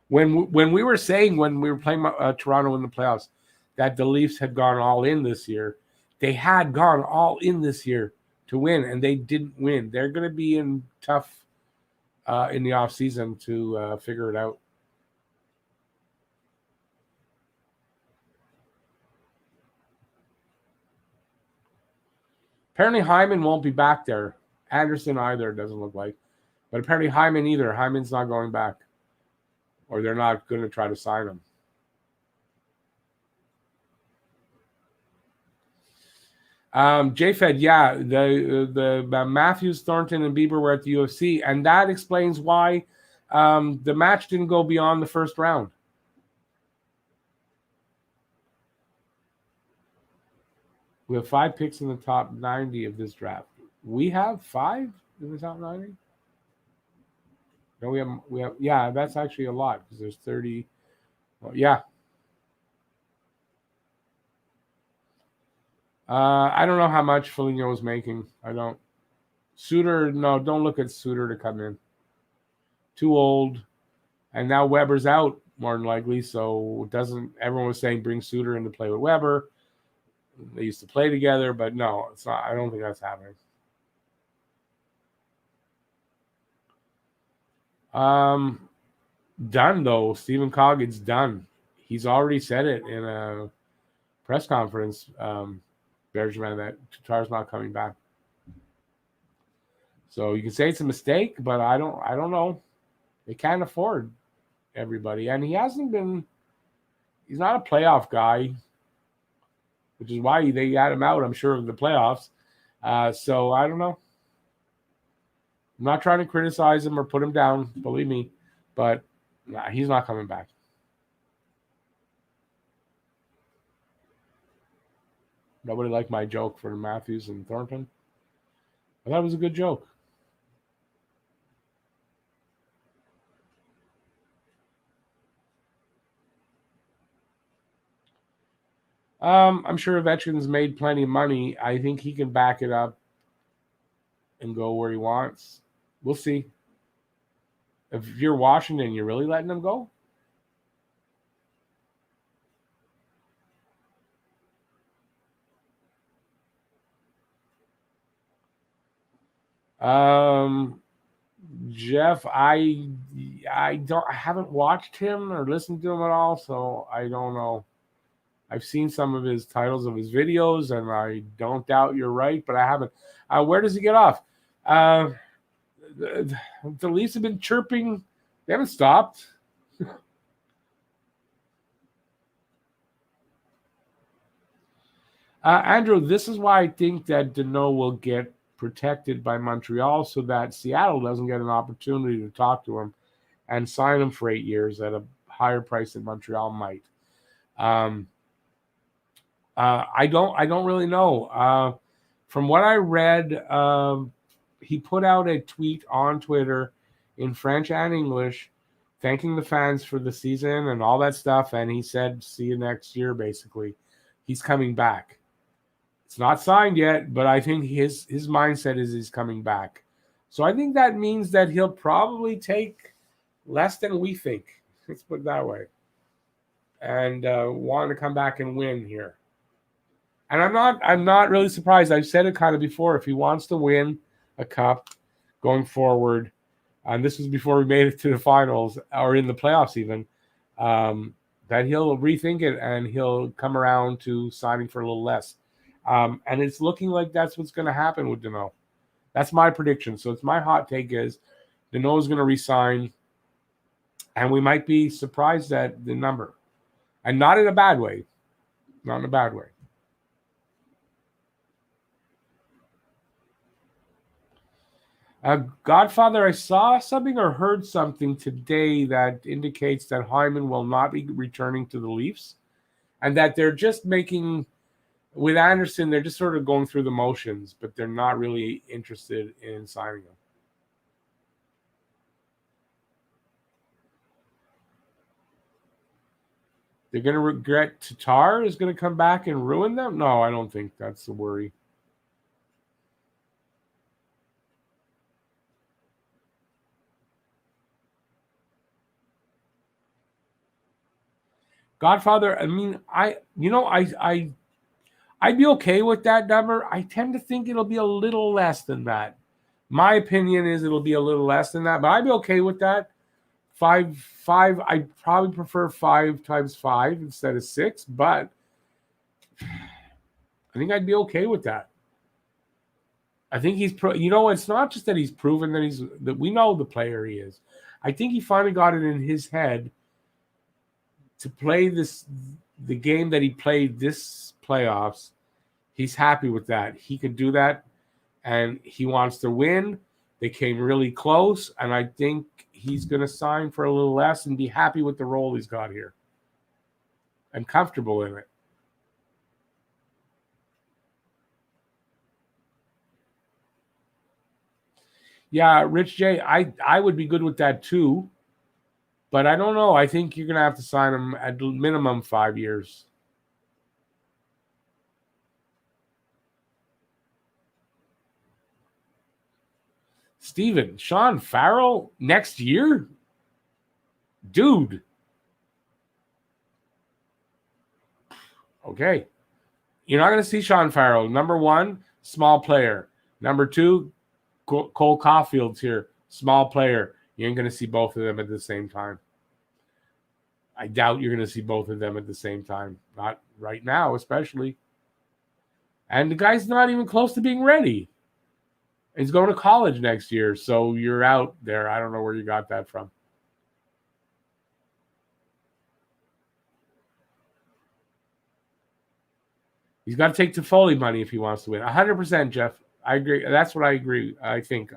when we were saying when we were playing Toronto in the playoffs that the Leafs had gone all in this year. They had gone all in this year to win, and they didn't win. They're going to be in tough in the offseason to figure it out. Apparently, Hyman won't be back there. Anderson either, doesn't look like. But apparently Hyman either. Hyman's not going back. Or they're not going to try to sign him. JFed, yeah. The Matthews, Thornton, and Bieber were at the UFC. And that explains why the match didn't go beyond the 1st round. We have 5 picks in the top 90 of this draft. We have 5 in the top 90? No, we have yeah, that's actually a lot because there's 30. Well, yeah. I don't know how much Foligno was making. I don't. Suter, no, don't look at Suter to come in. Too old. And now Weber's out more than likely, so doesn't everyone was saying bring Suter in to play with Weber. They used to play together, but no, it's not. I don't think that's happening. Done though. Stephen Coggin's done. He's already said it in a press conference. Bergman that Tatar's not coming back. So you can say it's a mistake, but I don't know. They can't afford everybody, and he hasn't been. He's not a playoff guy, which is why they got him out. I'm sure of the playoffs. So I don't know. I'm not trying to criticize him or put him down, believe me, but nah, he's not coming back. Nobody liked my joke for Matthews and Thornton. I thought it was a good joke. I'm sure Ovechkin's made plenty of money. I think he can back it up and go where he wants. We'll see. If you're Washington, you're really letting him go? Jeff, I haven't watched him or listened to him at all, so I don't know. I've seen some of his titles of his videos, and I don't doubt you're right, but I haven't. Where does he get off? The Leafs have been chirping. They haven't stopped. Andrew, this is why I think that Deneau will get protected by Montreal so that Seattle doesn't get an opportunity to talk to him and sign him for 8 years at a higher price than Montreal might. I don't really know. From what I read, he put out a tweet on Twitter in French and English, thanking the fans for the season and all that stuff. And he said, "See you next year." Basically, he's coming back. It's not signed yet, but I think his mindset is he's coming back. So I think that means that he'll probably take less than we think. Let's put it that way. And want to come back and win here. And I'm not really surprised. I've said it kind of before. If he wants to win a cup going forward, and this was before we made it to the finals or in the playoffs even, that he'll rethink it and he'll come around to signing for a little less. And it's looking like that's what's going to happen with Deneau. That's my prediction. So it's my hot take is Deneau is going to resign, and we might be surprised at the number, and not in a bad way. Not in a bad way. Godfather, I saw something or heard something today that indicates that Hyman will not be returning to the Leafs, and that they're just making with Anderson. They're just sort of going through the motions, but they're not really interested in signing him. They're going to regret Tatar is going to come back and ruin them? No, I don't think that's the worry. Godfather, I mean, I'd be okay with that number. I tend to think it'll be a little less than that. My opinion is it'll be a little less than that, but I'd be okay with that. Five. I'd probably prefer 5 times 5 instead of 6, but I think I'd be okay with that. I think he's it's not just that he's proven that we know the player he is. I think he finally got it in his head to play the game that he played this playoffs. He's happy with that. He can do that, and he wants to win. They came really close, and I think he's going to sign for a little less and be happy with the role he's got here and comfortable in it. Yeah, Rich J, I would be good with that too, but I don't know. I think you're gonna have to sign him at minimum 5 years. Steven, Sean Farrell next year? Dude. Okay. You're not going to see Sean Farrell. Number one, small player. Number two, Cole Caulfield's here, small player. You ain't going to see both of them at the same time. I doubt you're going to see both of them at the same time. Not right now, especially. And the guy's not even close to being ready. He's going to college next year, so you're out there. I don't know where you got that from. He's got to take Toffoli money if he wants to win. 100%, Jeff. I agree. That's what I agree. I think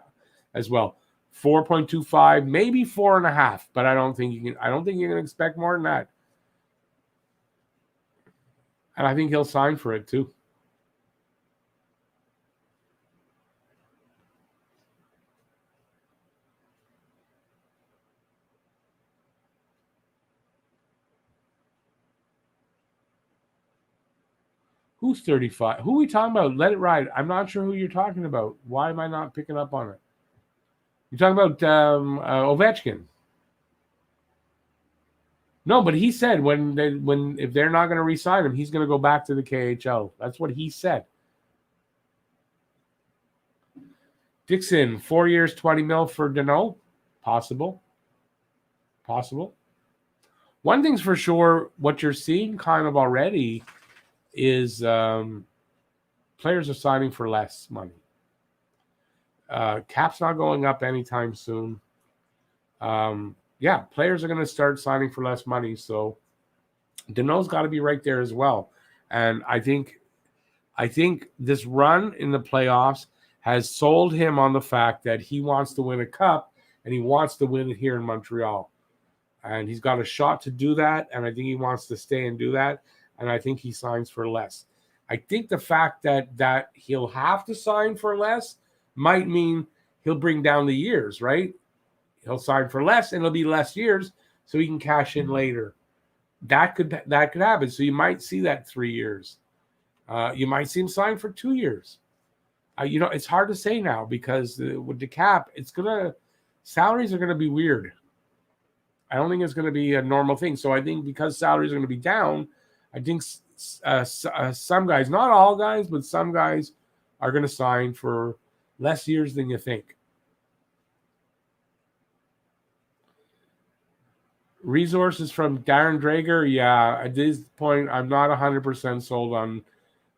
as well. 4.25, maybe 4.5, but I don't think you can. I don't think you can expect more than that. And I think he'll sign for it too. Who's 35? Who are we talking about? Let it ride. I'm not sure who you're talking about. Why am I not picking up on it? You're talking about Ovechkin. No, but he said when if they're not going to re-sign him, he's going to go back to the KHL. That's what he said. Dixon, 4 years, 20 mil for Danault. Possible. One thing's for sure, what you're seeing kind of already is players are signing for less money. Cap's not going up anytime soon. Players are going to start signing for less money. So Danault's got to be right there as well. And I think this run in the playoffs has sold him on the fact that he wants to win a cup and he wants to win it here in Montreal. And he's got a shot to do that. And I think he wants to stay and do that. And I think he signs for less. I think the fact that he'll have to sign for less might mean he'll bring down the years, right? He'll sign for less and it'll be less years so he can cash in later. That could happen. So you might see that 3 years. You might see him sign for 2 years. It's hard to say now because with the cap, salaries are going to be weird. I don't think it's going to be a normal thing. So I think because salaries are going to be down, I think some guys, not all guys, but some guys are going to sign for less years than you think. Resources from Darren Drager. Yeah, at this point, I'm not 100% sold on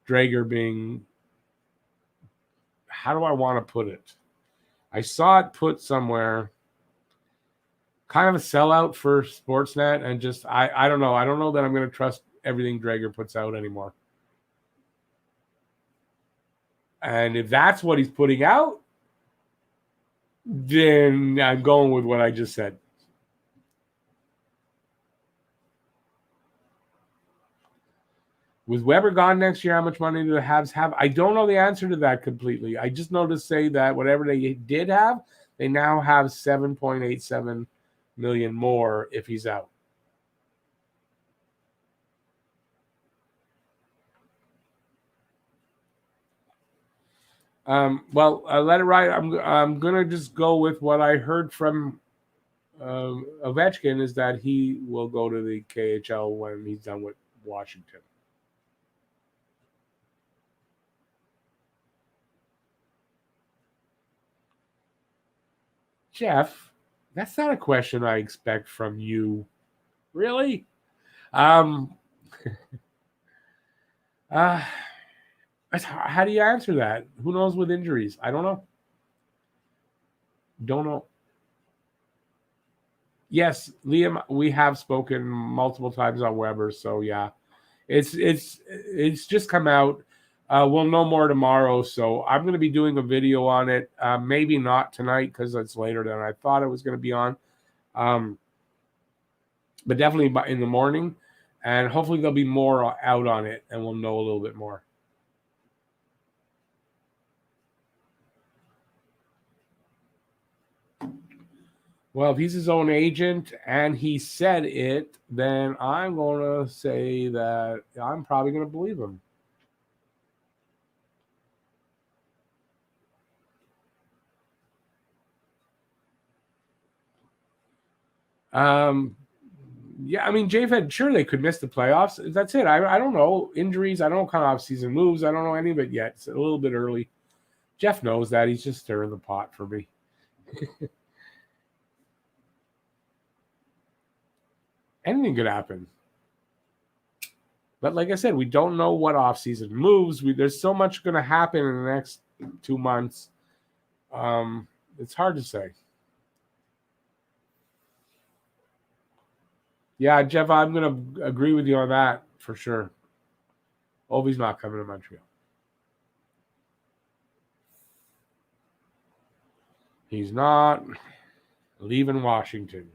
Drager being, how do I want to put it? I saw it put somewhere, kind of a sellout for Sportsnet, and just, I don't know. I don't know that I'm going to trust everything Drager puts out anymore. And if that's what he's putting out, then I'm going with what I just said. With Weber gone next year, how much money do the Habs have? I don't know the answer to that completely. I just know to say that whatever they did have, they now have $7.87 million more if he's out. Let it ride. I'm gonna just go with what I heard from Ovechkin is that he will go to the KHL when he's done with Washington. Jeff, that's not a question I expect from you. Really? How do you answer that? Who knows with injuries? I don't know. Don't know. Yes, Liam, we have spoken multiple times on Weber, so yeah. It's just come out. We'll know more tomorrow, so I'm going to be doing a video on it. Maybe not tonight because it's later than I thought it was going to be on, but definitely in the morning, and hopefully there'll be more out on it, and we'll know a little bit more. Well, if he's his own agent and he said it, then I'm going to say that I'm probably going to believe him. Yeah, I mean, J-Fed, sure, they could miss the playoffs. That's it. I don't know. Injuries, I don't know what kind of off-season moves. I don't know any of it yet. It's a little bit early. Jeff knows that. He's just stirring the pot for me. Anything could happen. But like I said, we don't know what off-season moves. There's so much going to happen in the next 2 months. It's hard to say. Yeah, Jeff, I'm going to agree with you on that for sure. Ovi's not coming to Montreal. He's not leaving Washington.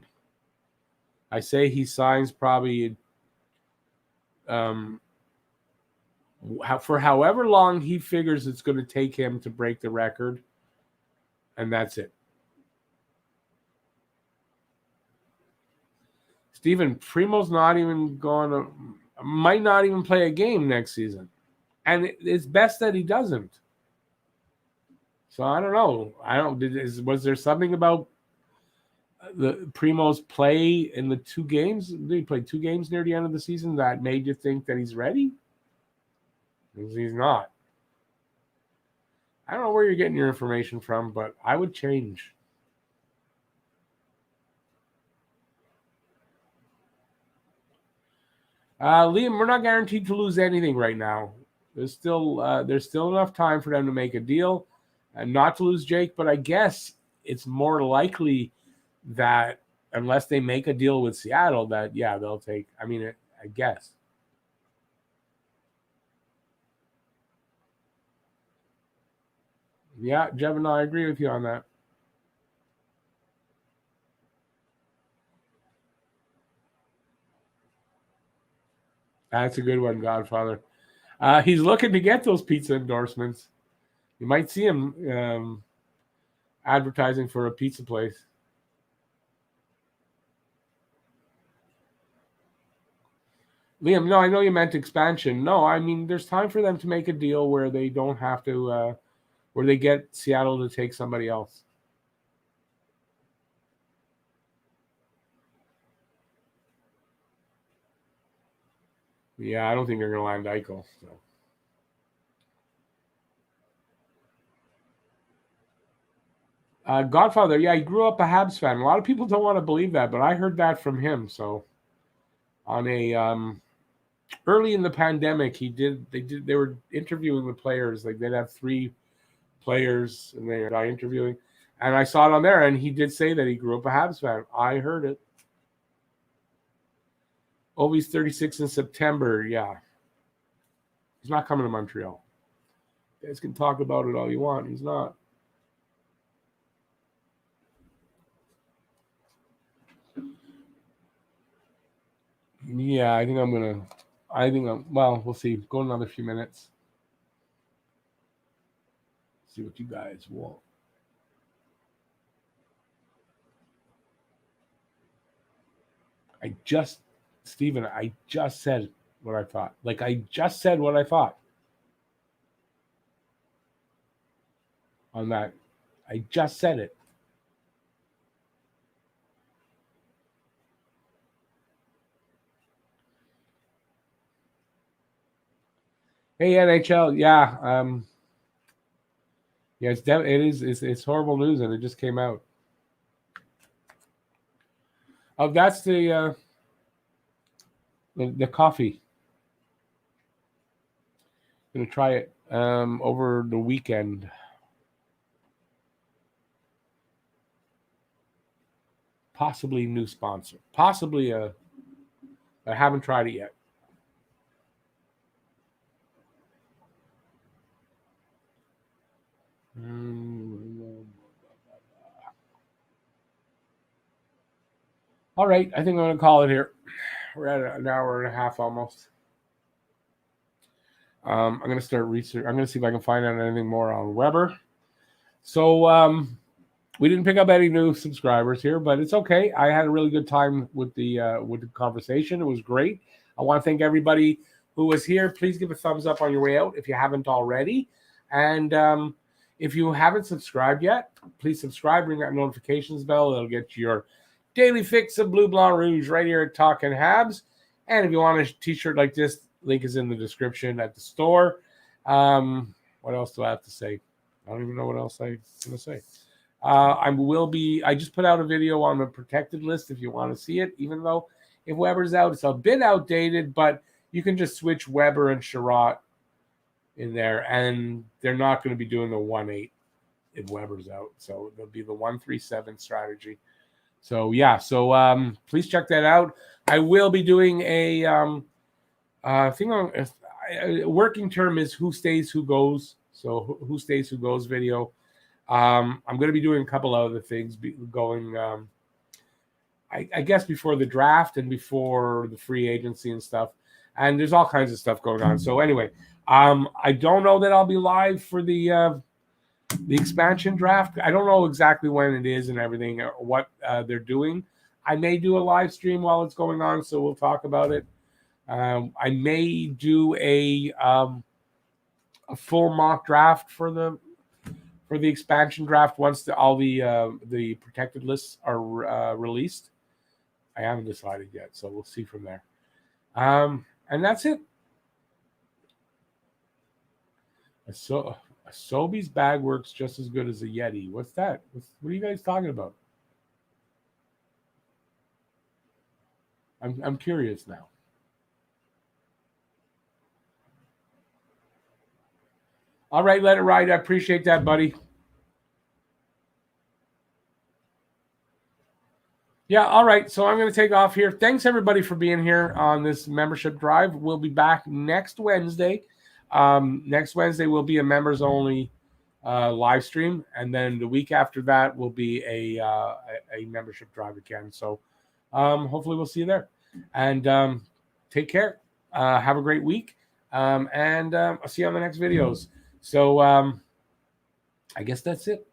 I say he signs probably for however long he figures it's going to take him to break the record, and that's it. Steven, Primo's not even going to, might not even play a game next season. And it's best that he doesn't. So I don't know. Was there something about the Primo's play in the 2 games? Did he play 2 games near the end of the season that made you think that he's ready? Because he's not. I don't know where you're getting your information from, but I would change. Liam, we're not guaranteed to lose anything right now. There's still enough time for them to make a deal and not to lose Jake, but I guess it's more likely that unless they make a deal with Seattle, that they'll take. I mean, I guess. Yeah, Jevin, I agree with you on that. That's a good one, Godfather. He's looking to get those pizza endorsements. You might see him advertising for a pizza place. Liam, no, I know you meant expansion. No, I mean there's time for them to make a deal where they don't have to, where they get Seattle to take somebody else. Yeah, I don't think they're going to land Eichel. So. Godfather, yeah, he grew up a Habs fan. A lot of people don't want to believe that, but I heard that from him. So, on a early in the pandemic, they were interviewing the players. Like they'd have 3 players, and they were interviewing, and I saw it on there, and he did say that he grew up a Habs fan. I heard it. Ovi's 36 in September. Yeah, he's not coming to Montreal. You guys can talk about it all you want. He's not. Yeah, I think I'm gonna. Well, we'll see. Go another few minutes. See what you guys want. Steven, I just said what I thought. Like I just said what I thought on that. I just said it. Hey NHL, yeah, yeah, it's horrible news, and it just came out. Oh, that's the coffee. Gonna try it over the weekend. Possibly new sponsor. Possibly I haven't tried it yet. All right, I think I'm gonna call it here. We're at an hour and a half almost. I'm gonna start research. I'm gonna see if I can find out anything more on Weber. So We didn't pick up any new subscribers here, but it's okay. I had a really good time with the conversation. It was great. I want to thank everybody who was here. Please give a thumbs up on your way out if you haven't already. And if you haven't subscribed yet, please subscribe. Ring that notifications bell. It'll get you your daily fix of Blue Blanc Rouge right here at Talkin' Habs. And if you want a t-shirt like this, link is in the description at the store. What else do I have to say? I don't even know what else I'm going to say. I just put out a video on the protected list if you want to see it, even though if Weber's out, it's a bit outdated, but you can just switch Weber and Sherratt in there, and they're not going to be doing the 1-8 if Weber's out. So they'll be the 1-3-7 strategy. So, yeah. So please check that out. I will be doing a thing on a working term is who stays, who goes. So who stays, who goes video. I'm going to be doing a couple other things going, I guess, before the draft and before the free agency and stuff. And there's all kinds of stuff going on. So anyway, I don't know that I'll be live for the expansion draft. I don't know exactly when it is and everything or what they're doing. I may do a live stream while it's going on, so we'll talk about it. I may do a full mock draft for the expansion draft once all the protected lists are released. I haven't decided yet, so we'll see from there. And that's it. A Sobeys bag works just as good as a Yeti. What's that? What are you guys talking about? I'm curious now. All right, let it ride. I appreciate that, buddy. Yeah, all right. So I'm going to take off here. Thanks, everybody, for being here on this membership drive. We'll be back next Wednesday. Next Wednesday will be a members-only live stream, and then the week after that will be a membership drive again. So hopefully we'll see you there. And take care. Have a great week. And I'll see you on the next videos. So I guess that's it.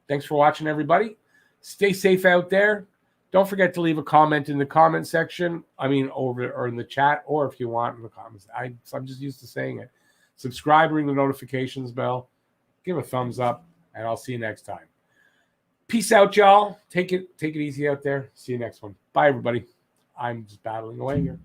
Thanks for watching, everybody. Stay safe out there. Don't forget to leave a comment in the comment section. I mean, over or in the chat, or if you want in the comments. I'm just used to saying it. Subscribe, ring the notifications bell, give a thumbs up, and I'll see you next time. Peace out, y'all. Take it easy out there. See you next one. Bye, everybody. I'm just battling away here.